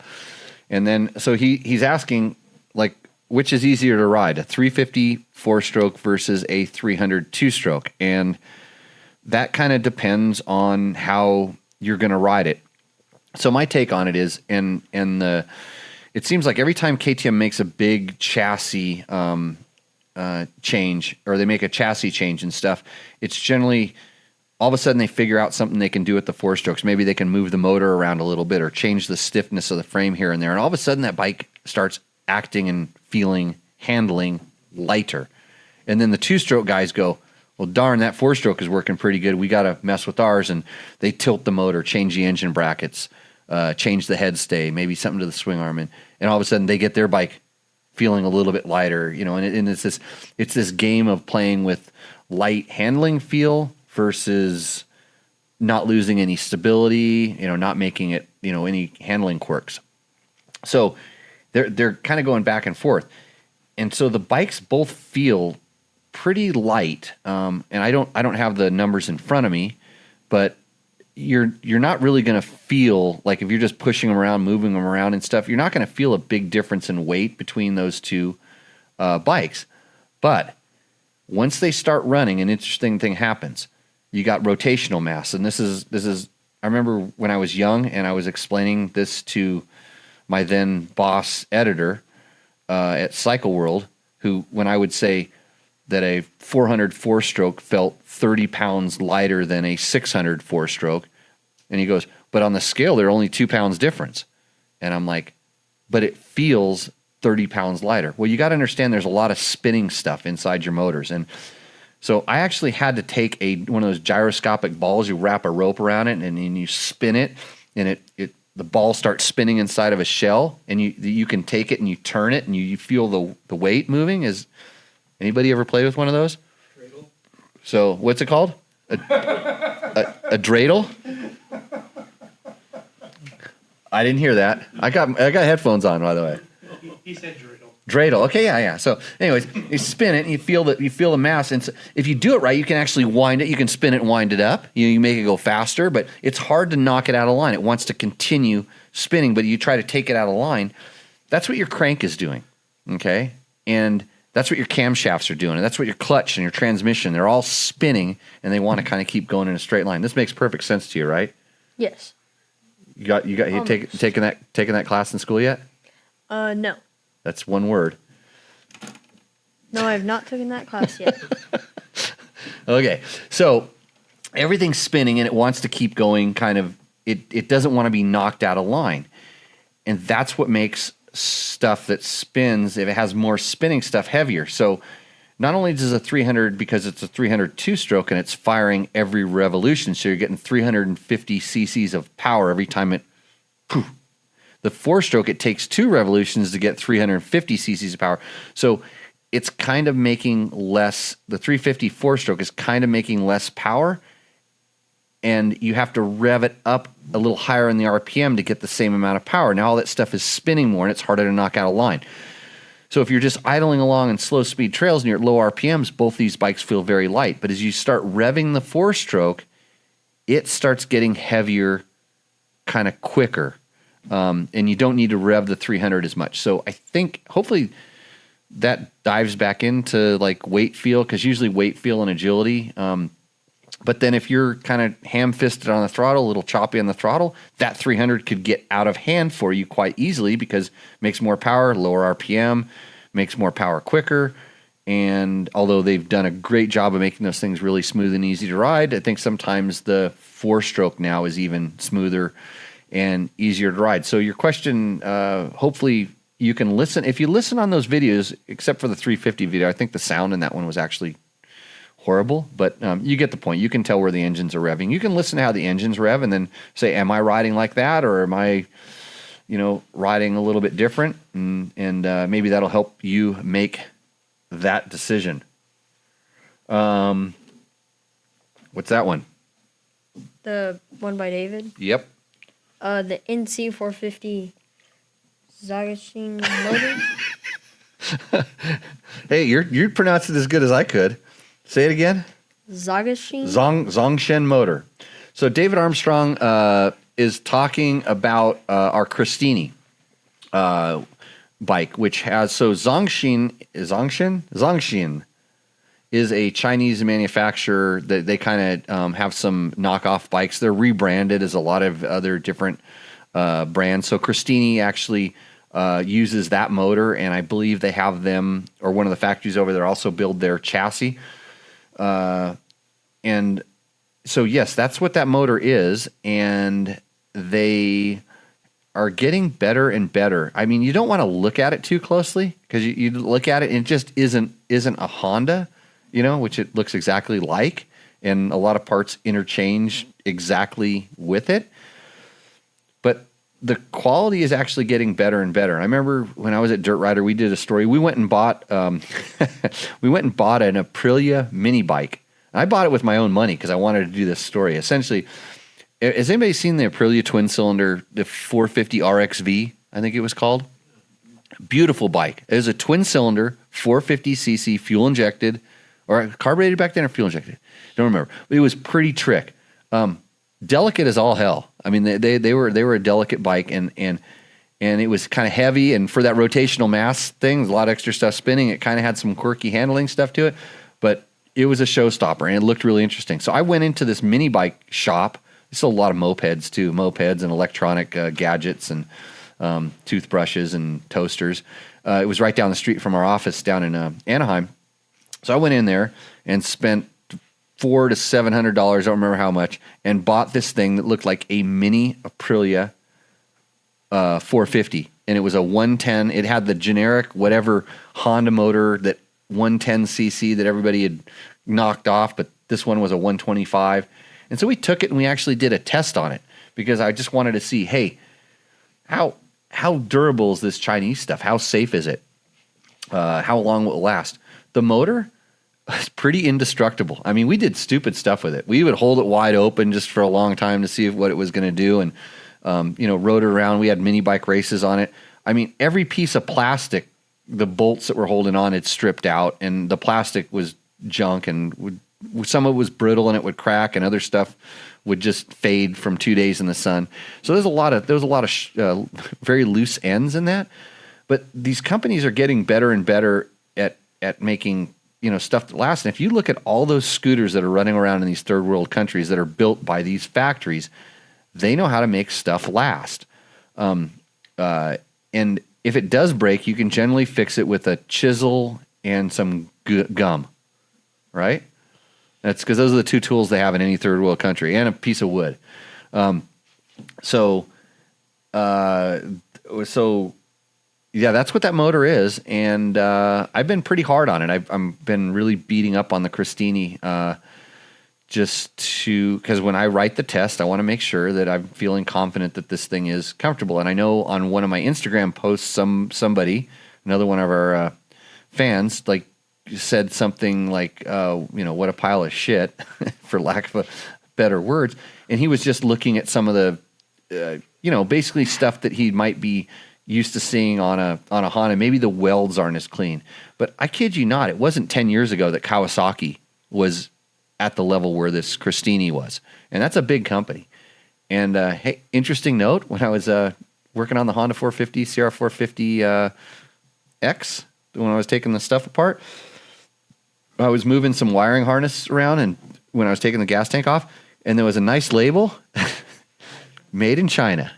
And then so he's asking, like, which is easier to ride, a 350 4-stroke versus a 300 2-stroke? And that kind of depends on how you're going to ride it. So my take on it is, it seems like every time KTM makes a big chassis change, or they make a chassis change and stuff, it's generally all of a sudden they figure out something they can do with the 4-strokes. Maybe they can move the motor around a little bit or change the stiffness of the frame here and there. And all of a sudden that bike starts acting and handling lighter. And then the 2-stroke guys go, well, darn, that 4-stroke is working pretty good. We got to mess with ours. And they tilt the motor, change the engine brackets, change the head stay, maybe something to the swing arm. And all of a sudden they get their bike feeling a little bit lighter, and it's this game of playing with light handling feel versus not losing any stability, not making it, any handling quirks. So they're kind of going back and forth. And so the bikes both feel pretty light. And I don't have the numbers in front of me, but you're not really going to feel like if you're just pushing them around, moving them around and stuff, you're not going to feel a big difference in weight between those two bikes. But once they start running, an interesting thing happens. You got rotational mass, and this is. I remember when I was young and I was explaining this to my then boss editor at Cycle World, who, when I would say that a 400 4-stroke felt 30 pounds lighter than a 600 4-stroke, and he goes, but on the scale they're only 2 pounds difference, and I'm like, but it feels 30 pounds lighter. Well, you got to understand there's a lot of spinning stuff inside your motors, and so I actually had to take one of those gyroscopic balls. You wrap a rope around it and you spin it, and the ball starts spinning inside of a shell, and you can take it and you turn it and you feel the weight moving. Is anybody ever play with one of those? Dreidel. So what's it called? A dreidel? I didn't hear that. I got headphones on, by the way. He said dreidel. Dreidel. Okay, yeah. So, anyways, you spin it and you feel the mass. And so if you do it right, you can actually wind it. You can spin it and wind it up. You make it go faster, but it's hard to knock it out of line. It wants to continue spinning, but you try to take it out of line. That's what your crank is doing, okay? And that's what your camshafts are doing. And that's what your clutch and your transmission, they're all spinning, and they want to kind of keep going in a straight line. This makes perfect sense to you, right? Yes. You taken that class in school yet? No. That's one word. No, I have not taken that class yet. Okay, so everything's spinning and it wants to keep going. It doesn't want to be knocked out of line, and that's what makes stuff that spins, if it has more spinning stuff, heavier. So not only does a 300, because it's a 300 2-stroke and it's firing every revolution, so you're getting 350 cc's of power every time it. Poof. The 4-stroke, it takes 2 revolutions to get 350 cc's of power. So it's kind of making less, the 350 4-stroke is kind of making less power, and you have to rev it up a little higher in the RPM to get the same amount of power. Now all that stuff is spinning more, and it's harder to knock out of line. So if you're just idling along in slow speed trails and you're at low RPMs, both these bikes feel very light. But as you start revving the 4-stroke, it starts getting heavier kind of quicker. And you don't need to rev the 300 as much. So I think hopefully that dives back into like weight feel, because usually weight feel and agility. But then if you're kind of ham-fisted on the throttle, a little choppy on the throttle, that 300 could get out of hand for you quite easily, because it makes more power, lower RPM, makes more power quicker. And although they've done a great job of making those things really smooth and easy to ride, I think sometimes the 4-stroke now is even smoother and easier to ride. So your question, hopefully you can listen. If you listen on those videos, except for the 350 video, I think the sound in that one was actually horrible, but you get the point. You can tell where the engines are revving. You can listen to how the engines rev and then say, am I riding like that, or am I, riding a little bit different? And maybe that'll help you make that decision. What's that one? The one by David? Yep. The NC450 Zagashin motor. Hey, you pronounced it as good as I could. Say it again. Zagashin? Zongshen motor. So David Armstrong is talking about our Christini bike, which has, so Zongshin is a Chinese manufacturer that they kind of have some knockoff bikes. They're rebranded as a lot of other different brands. So Christini actually uses that motor, and I believe they have them, or one of the factories over there also build their chassis. And so, yes, that's what that motor is, and they are getting better and better. I mean, you don't want to look at it too closely, because you look at it and it just isn't a Honda. which it looks exactly like, and a lot of parts interchange exactly with it. But the quality is actually getting better and better. I remember when I was at Dirt Rider, we did a story. We went and bought an Aprilia mini bike. I bought it with my own money because I wanted to do this story. Essentially, has anybody seen the Aprilia twin cylinder, the 450 RXV, I think it was called? Beautiful bike. It was a twin cylinder, 450cc, fuel injected, or carbureted back then or fuel injected. Don't remember. But it was pretty trick. Delicate as all hell. I mean, they were a delicate bike, and it was kind of heavy. And for that rotational mass thing, a lot of extra stuff spinning. It kind of had some quirky handling stuff to it, but it was a showstopper, and it looked really interesting. So I went into this mini bike shop. There's still a lot of mopeds too, and electronic gadgets and toothbrushes and toasters. It was right down the street from our office down in Anaheim. So I went in there and spent $400 to $700, I don't remember how much, and bought this thing that looked like a mini Aprilia 450. And it was a 110. It had the generic whatever Honda motor, that 110cc that everybody had knocked off, but this one was a 125. And so we took it and we actually did a test on it because I just wanted to see, hey, how durable is this Chinese stuff? How safe is it? How long will it last? The motor is pretty indestructible. I mean, we did stupid stuff with it. We would hold it wide open just for a long time to see what it was going to do, and rode it around. We had mini bike races on it. I mean, every piece of plastic, the bolts that were holding on, it stripped out, and the plastic was junk, and some of it was brittle and it would crack, and other stuff would just fade from 2 days in the sun. So there was a lot of very loose ends in that. But these companies are getting better and better at making stuff that lasts. And if you look at all those scooters that are running around in these third world countries that are built by these factories, they know how to make stuff last. And if it does break, you can generally fix it with a chisel and some gum, right? That's because those are the two tools they have in any third world country, and a piece of wood. So yeah, that's what that motor is. And I've been pretty hard on it. I've been really beating up on the Christini because when I write the test, I want to make sure that I'm feeling confident that this thing is comfortable. And I know on one of my Instagram posts, somebody, another one of our fans, said something like, what a pile of shit, for lack of better words. And he was just looking at some of the, basically stuff that he might be used to seeing on a Honda. Maybe the welds aren't as clean. But I kid you not, it wasn't 10 years ago that Kawasaki was at the level where this Christini was. And that's a big company. And hey, interesting note, when I was working on the Honda 450, CR450 X, when I was taking the stuff apart, I was moving some wiring harness around, and when I was taking the gas tank off, and there was a nice label, made in China,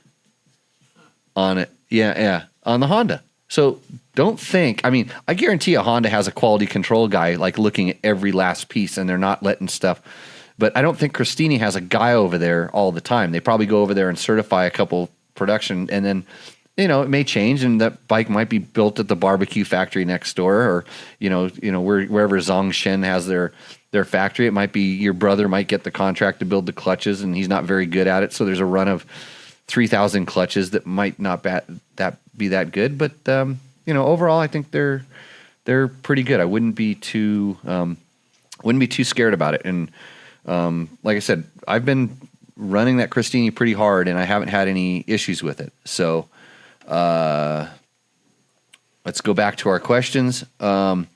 on it. Yeah, on the Honda. So don't think, I guarantee a Honda has a quality control guy looking at every last piece, and they're not letting stuff. But I don't think Christini has a guy over there all the time. They probably go over there and certify a couple production, and then it may change, and that bike might be built at the barbecue factory next door, or wherever Zongshen has their factory. It might be your brother might get the contract to build the clutches, and he's not very good at it. So there's a run of 3,000 clutches that might not be that good. But overall, I think they're pretty good. I wouldn't be too scared about it. And like I said, I've been running that Christini pretty hard, and I haven't had any issues with it. So. Let's go back to our questions. Bob,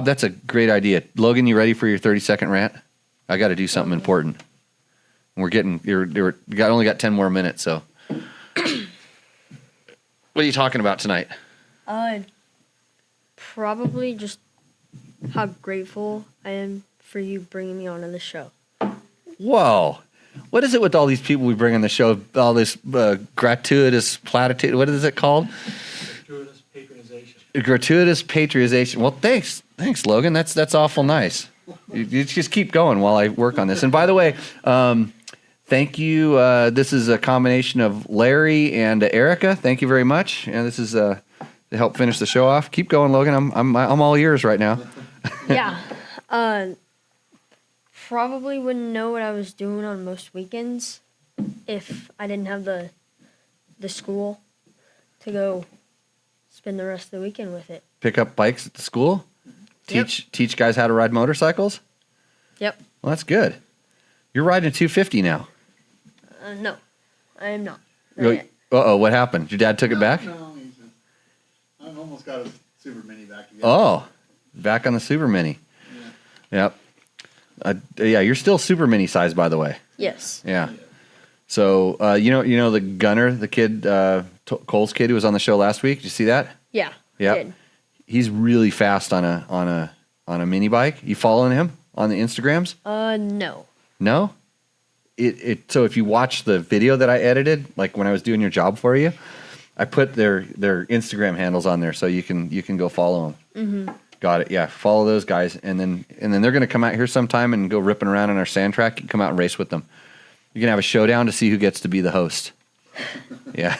that's a great idea. Logan, you ready for your 30-second rant? I got to do something important. Only got 10 more minutes, so. What are you talking about tonight? Probably just how grateful I am for you bringing me onto the show. Whoa. What is it with all these people we bring on the show? All this gratuitous platitude. What is it called? Gratuitous patronization. Gratuitous patronization. Well, thanks, Logan. That's awful nice. You just keep going while I work on this. And by the way, thank you. This is a combination of Larry and Erica. Thank you very much. And this is to help finish the show off. Keep going, Logan. I'm all ears right now. Yeah. Probably wouldn't know what I was doing on most weekends if I didn't have the school to go spend the rest of the weekend with it. Pick up bikes at the school? Yep. Teach guys how to ride motorcycles? Yep. Well, that's good. You're riding a 250 now. No, I am not. Uh-oh, what happened? Your dad took it back? No, I've almost got a Super Mini back again. Oh, back on the Super Mini. Yeah. Yep. Yeah, you're still Super Mini size, by the way. Yes. Yeah. So, you know the Gunner, the kid, Cole's kid who was on the show last week. Did you see that? Yeah. Yeah. Did. He's really fast on a mini bike. You following him on the Instagrams? No. No? So if you watch the video that I edited, like when I was doing your job for you, I put their Instagram handles on there so you can go follow them. Mm-hmm. Got it. Yeah, follow those guys, and then they're going to come out here sometime and go ripping around on our sand track. You can come out and race with them. You're gonna have a showdown to see who gets to be the host. Yeah.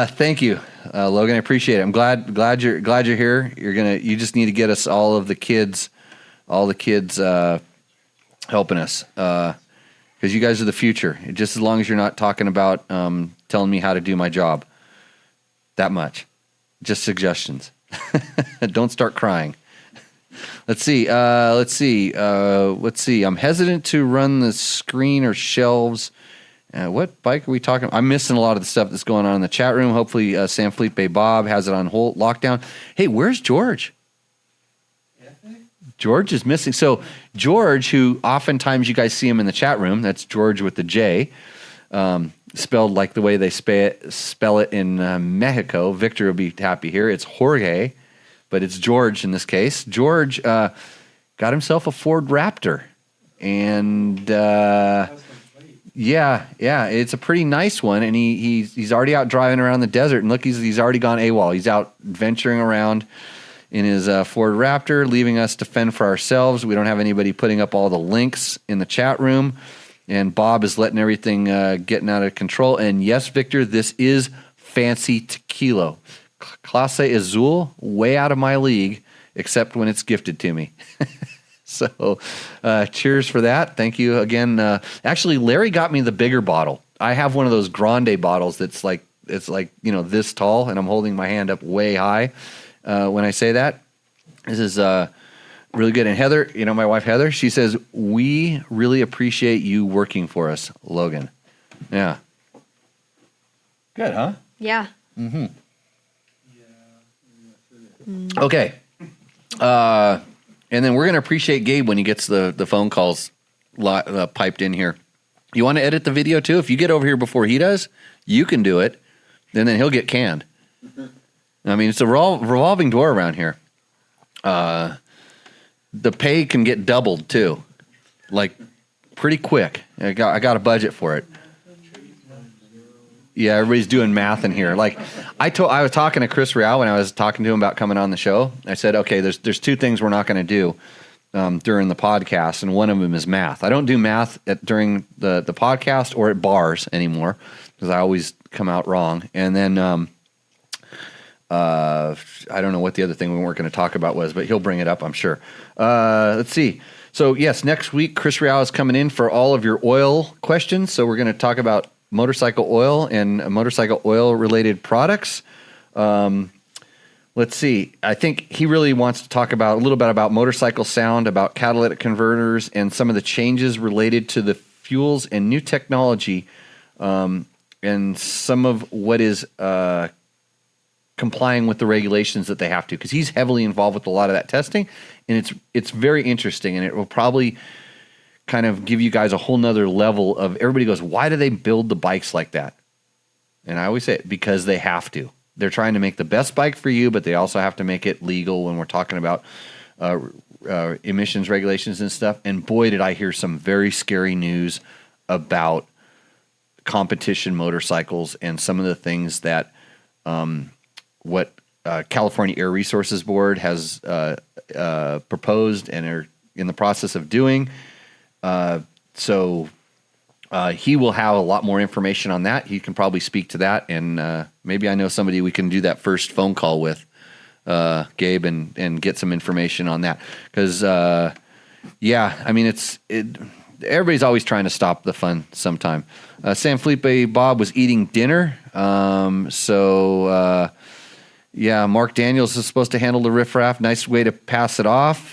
Thank you, Logan. I appreciate it. I'm glad you're here. You just need to get us all the kids helping us, because you guys are the future. Just as long as you're not talking about telling me how to do my job. That much. Just suggestions. Don't start crying. Let's see. I'm hesitant to run the screen or shelves. What bike are we talking about? I'm missing a lot of the stuff that's going on in the chat room. Hopefully, San Felipe Bob has it on lockdown. Hey, where's George? George is missing. So George, who oftentimes you guys see him in the chat room, that's George with the J, spelled like the way they spell it in Mexico. Victor will be happy here. It's Jorge, but it's George in this case. George got himself a Ford Raptor, and yeah, it's a pretty nice one. And he's already out driving around the desert. And look, he's already gone AWOL. He's out venturing around in his Ford Raptor, leaving us to fend for ourselves. We don't have anybody putting up all the links in the chat room. And Bob is letting everything getting out of control. And yes, Victor, this is fancy tequila. Clase Azul, way out of my league, except when it's gifted to me. So cheers for that. Thank you again. Actually, Larry got me the bigger bottle. I have one of those grande bottles that's like, this tall, and I'm holding my hand up way high when I say that. This is really good. And Heather, my wife Heather, she says, we really appreciate you working for us, Logan. Yeah. Good, huh? Yeah. Mm-hmm. Okay. And then we're going to appreciate Gabe when he gets the phone calls piped in here. You want to edit the video too? If you get over here before he does, you can do it. And then he'll get canned. I mean, it's a revolving door around here. The pay can get doubled too, like pretty quick. I got a budget for it. Yeah, everybody's doing math in here. Like I was talking to Chris Real when I was talking to him about coming on the show. I said, okay, there's two things we're not going to do during the podcast, and one of them is math. I don't do math during the podcast or at bars anymore because I always come out wrong. And then I don't know what the other thing we weren't going to talk about was, but he'll bring it up, I'm sure. Let's see. So yes, next week Chris Real is coming in for all of your oil questions. So we're going to talk about motorcycle oil and motorcycle oil related products. Let's see. I think he really wants to talk about a little bit about motorcycle sound, about catalytic converters, and some of the changes related to the fuels and new technology, and some of what is complying with the regulations that they have to, because he's heavily involved with a lot of that testing, and it's very interesting, and it will probably kind of give you guys a whole nother level of, everybody goes, why do they build the bikes like that? And I always say, because they have to. They're trying to make the best bike for you, but they also have to make it legal when we're talking about emissions regulations and stuff. And boy, did I hear some very scary news about competition motorcycles and some of the things that what California Air Resources Board has proposed and are in the process of doing. So he will have a lot more information on that. He can probably speak to that, and maybe I know somebody we can do that first phone call with Gabe, and get some information on that. Because, yeah, I mean, everybody's always trying to stop the fun sometime. San Felipe Bob was eating dinner. Yeah, Mark Daniels is supposed to handle the riffraff. Nice way to pass it off.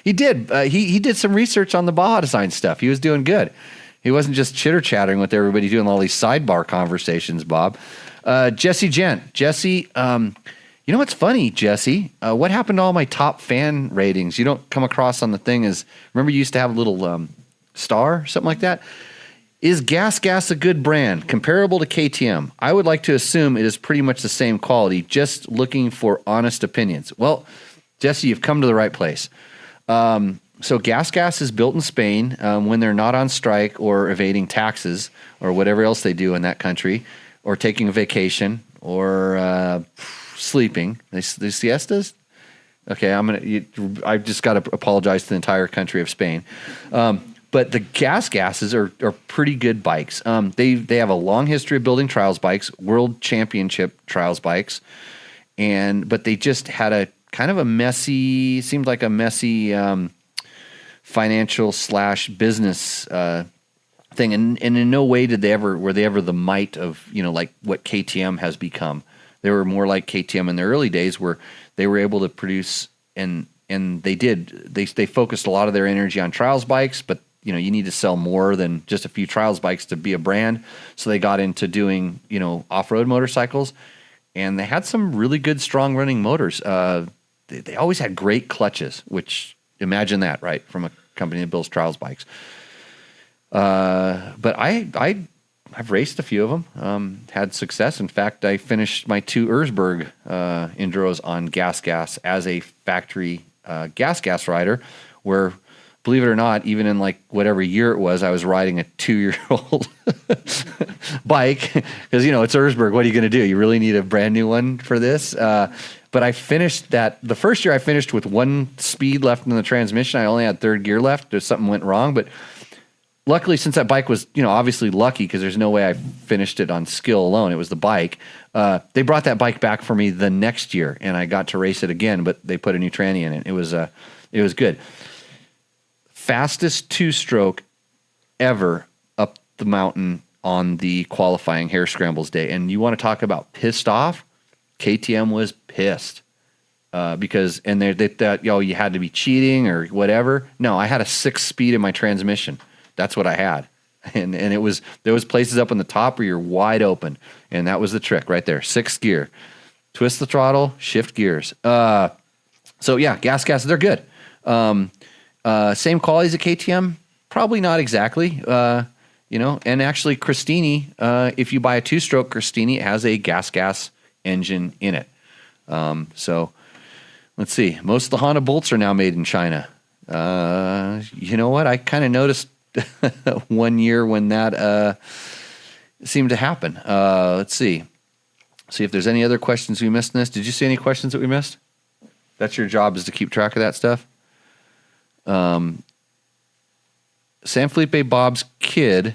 He did. He did some research on the Baja Design stuff. He was doing good. He wasn't just chitter-chattering with everybody doing all these sidebar conversations, Bob. Jesse Gent. Jesse, you know what's funny, Jesse? What happened to all my top fan ratings? You don't come across on the thing as, remember you used to have a little star, something like that? Is Gas a good brand, comparable to KTM? I would like to assume it is pretty much the same quality, just looking for honest opinions. Well, Jesse, you've come to the right place. So Gas is built in Spain when they're not on strike or evading taxes or whatever else they do in that country, or taking a vacation or sleeping. They siestas? Okay, I've just got to apologize to the entire country of Spain. But the Gases are pretty good bikes. They have a long history of building trials bikes, world championship trials bikes, but they just had a kind of a messy financial / business thing, and in no way were they ever the might of like what KTM has become. They were more like KTM in their early days, where they were able to produce and they focused a lot of their energy on trials bikes, but you need to sell more than just a few trials bikes to be a brand. So they got into doing, off-road motorcycles, and they had some really good, strong running motors. They always had great clutches, which imagine that, right? From a company that builds trials bikes. But I've raced a few of them, had success. In fact, I finished my 2 Erzberg Enduros on Gas as a factory gas rider, where, believe it or not, even in like whatever year it was, I was riding a 2-year-old bike because, it's Erzberg. What are you going to do? You really need a brand new one for this? But I finished that. The first year I finished with 1 speed left in the transmission. I only had 3rd gear left. Something went wrong. But luckily, since that bike was, obviously lucky, because there's no way I finished it on skill alone. It was the bike. They brought that bike back for me the next year, and I got to race it again, but they put a new tranny in it. It was good. Fastest 2-stroke ever up the mountain on the qualifying hare scrambles day. And you want to talk about pissed off? KTM was pissed because they thought, you had to be cheating or whatever. No, I had a 6-speed in my transmission. That's what I had. And there was places up on the top where you're wide open. And that was the trick right there. 6th gear. Twist the throttle, shift gears. So yeah, Gas, they're good. Same quality as a KTM? Probably not exactly. And actually Christini, if you buy a 2-stroke Christini, it has a gas engine in it. So let's see. Most of the Honda Bolts are now made in China. You know what? I kind of noticed one year when that seemed to happen. Let's see if there's any other questions we missed in this. Did you see any questions that we missed? That's your job, is to keep track of that stuff. San Felipe Bob's kid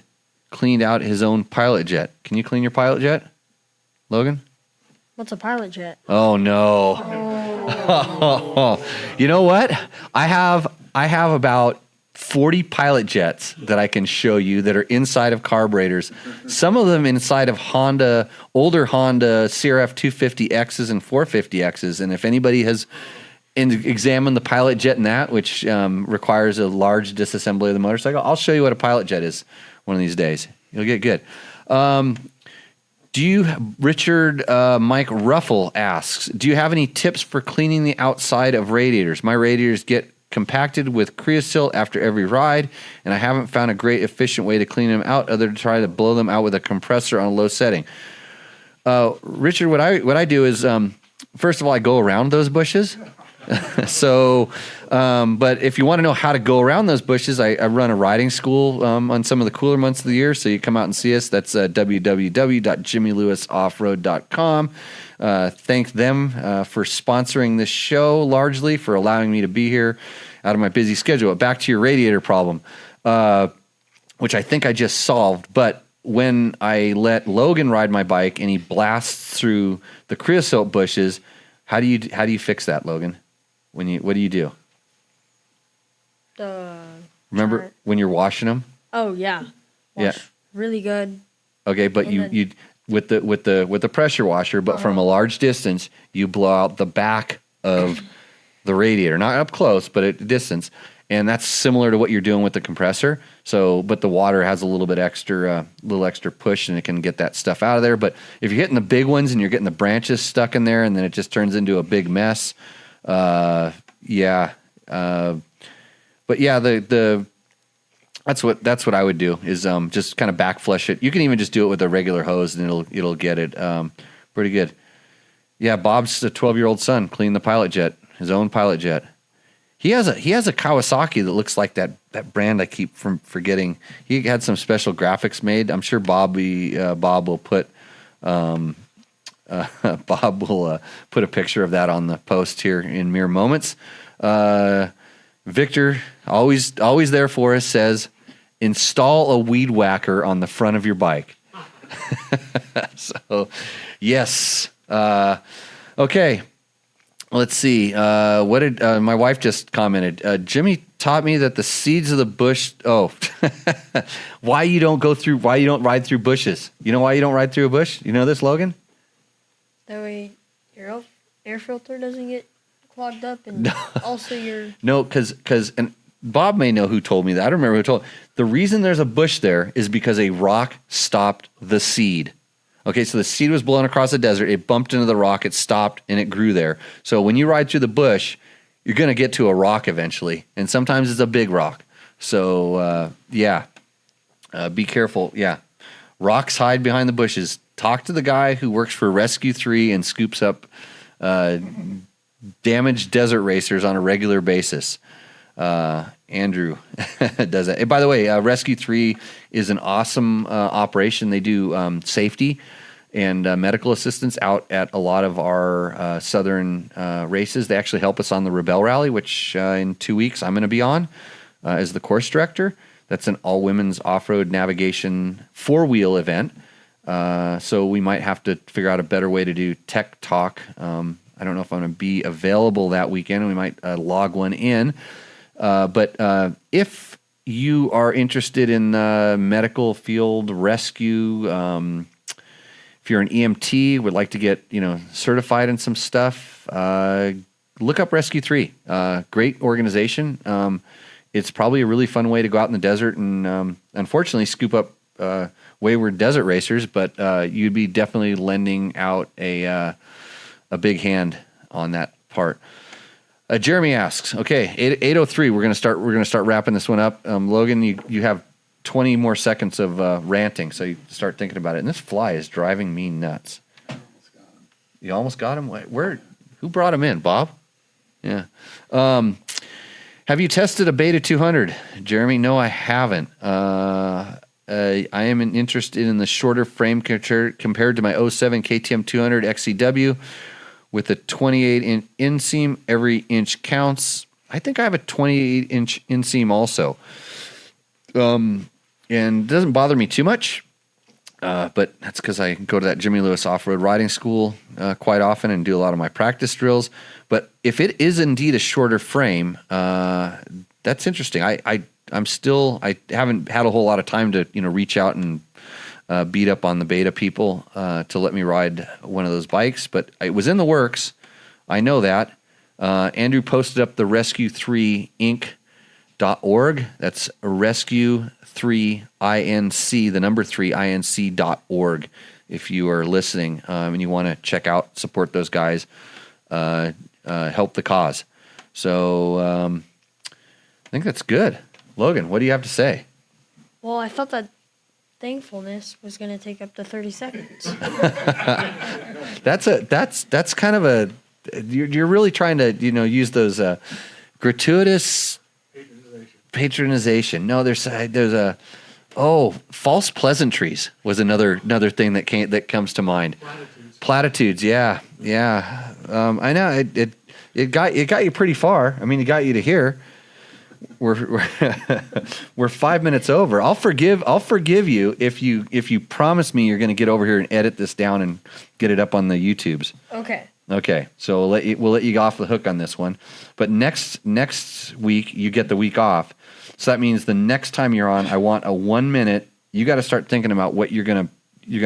cleaned out his own pilot jet. Can you clean your pilot jet, Logan? What's a pilot jet? Oh no! Oh. You know what? I have about 40 pilot jets that I can show you that are inside of carburetors. Some of them inside of older Honda CRF 250Xs and 450Xs. And if anybody has examined the pilot jet in that, which requires a large disassembly of the motorcycle, I'll show you what a pilot jet is one of these days. You'll get good. Richard Mike Ruffle asks, do you have any tips for cleaning the outside of radiators? My radiators get compacted with Creosil after every ride, and I haven't found a great efficient way to clean them out other than try to blow them out with a compressor on a low setting. Richard, what I do is, first of all, I go around those bushes. But if you want to know how to go around those bushes, I run a riding school on some of the cooler months of the year. So you come out and see us. That's www.jimmylewisoffroad.com. Thank them for sponsoring this show, largely for allowing me to be here out of my busy schedule. Back to your radiator problem, which I think I just solved. But when I let Logan ride my bike and he blasts through the creosote bushes, how do you fix that, Logan? What do you do? Remember when you're washing them? Oh yeah. Wash really good. Okay, but you with the pressure washer, but from a large distance, you blow out the back of the radiator, not up close, but at a distance. And that's similar to what you're doing with the compressor. So, but the water has a little bit extra, push, and it can get that stuff out of there. But if you're getting the big ones and you're getting the branches stuck in there, and then it just turns into a big mess, but yeah, that's what I would do is just kind of back flush it. You can even just do it with a regular hose, and it'll get it pretty good. Yeah, Bob's a 12-year-old son cleaned the pilot jet, his own pilot jet. He has a Kawasaki that looks like that brand I keep from forgetting. He had some special graphics made. I'm sure Bob will put put a picture of that on the post here in mere moments. Victor, always there for us, says, install a weed whacker on the front of your bike. So, yes. Okay. Let's see. What did my wife just commented? Jimmy taught me that the seeds of the bush. Oh, why you don't ride through bushes? You know why you don't ride through a bush? You know this, Logan? That way your air filter doesn't get clogged up, and also your because and Bob may know who told me that. I don't remember who told. The reason there's a bush there is because a rock stopped the seed. Okay, so the seed was blown across the desert. It bumped into the rock. It stopped, and it grew there. So when you ride through the bush, you're going to get to a rock eventually, and sometimes it's a big rock. So, be careful. Yeah, rocks hide behind the bushes. Talk to the guy who works for Rescue 3 and scoops up damaged desert racers on a regular basis. Andrew does that. And by the way, Rescue 3 is an awesome operation. They do safety and medical assistance out at a lot of our southern races. They actually help us on the Rebel Rally, which in 2 weeks I'm going to be on as the course director. That's an all-women's off-road navigation four-wheel event. So we might have to figure out a better way to do tech talk. I don't know if I'm going to be available that weekend. We might log one in. But if you are interested in medical field rescue, if you're an EMT, would like to get certified in some stuff, look up Rescue 3. Great organization. It's probably a really fun way to go out in the desert and unfortunately scoop up wayward desert racers, but you'd be definitely lending out a big hand on that part. Jeremy asks, okay, 8:03. We're gonna start wrapping this one up. Logan, you have 20 more seconds of ranting, so you start thinking about it. And this fly is driving me nuts. You almost got him. Where? Who brought him in? Bob? Yeah. Have you tested a Beta 200, Jeremy? No, I haven't. I am interested in the shorter frame compared to my 07 KTM 200 XCW. With a 28-inch inseam, every inch counts. I think I have a 28-inch inseam also. And it doesn't bother me too much, but that's because I go to that Jimmy Lewis off-road riding school quite often and do a lot of my practice drills. But if it is indeed a shorter frame, that's interesting. I haven't had a whole lot of time to reach out and beat up on the Beta people to let me ride one of those bikes, but it was in the works. I know that. Andrew posted up the rescue3inc.org. That's rescue3inc, the number 3inc.org. If you are listening and you want to check out, support those guys, help the cause. So I think that's good. Logan, what do you have to say? Well, I thought that thankfulness was going to take up to 30 seconds. That's kind of a, you're really trying to use those gratuitous patronization. No, there's a false pleasantries was another thing that comes to mind. Platitudes, yeah. I know it got you pretty far. I mean, it got you to here. we're 5 minutes over. I'll forgive you if you promise me you're going to get over here and edit this down and get it up on the YouTubes. Okay. Okay, so we'll let you off the hook on this one. But next week you get the week off, so that means the next time you're on, I want a 1 minute. You got to start thinking about what you're gonna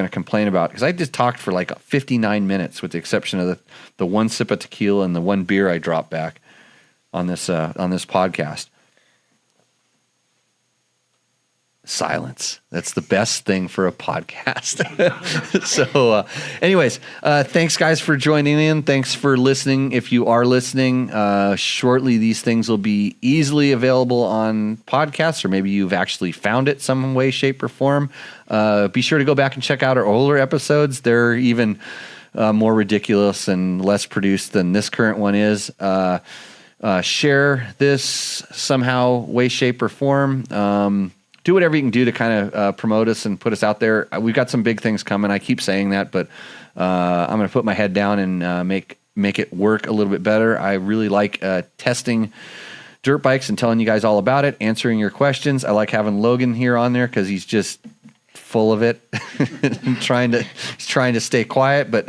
complain about, because I just talked for like 59 minutes, with the exception of the one sip of tequila and the one beer I dropped back on this podcast. Silence. That's the best thing for a podcast. So anyways, thanks guys for joining in. Thanks for listening. If you are listening, shortly these things will be easily available on podcasts, or maybe you've actually found it some way, shape, or form. Be sure to go back and check out our older episodes. They're even more ridiculous and less produced than this current one is. Share this somehow, way, shape, or form. Do whatever you can do to kind of promote us and put us out there. We've got some big things coming. I keep saying that, but I'm going to put my head down and make it work a little bit better. I really like testing dirt bikes and telling you guys all about it, answering your questions. I like having Logan here on there because he's just full of it, he's trying to stay quiet, but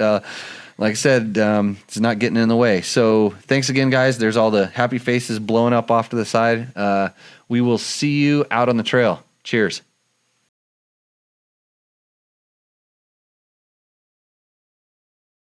like I said, it's not getting in the way. So thanks again, guys. There's all the happy faces blowing up off to the side. We will see you out on the trail. Cheers.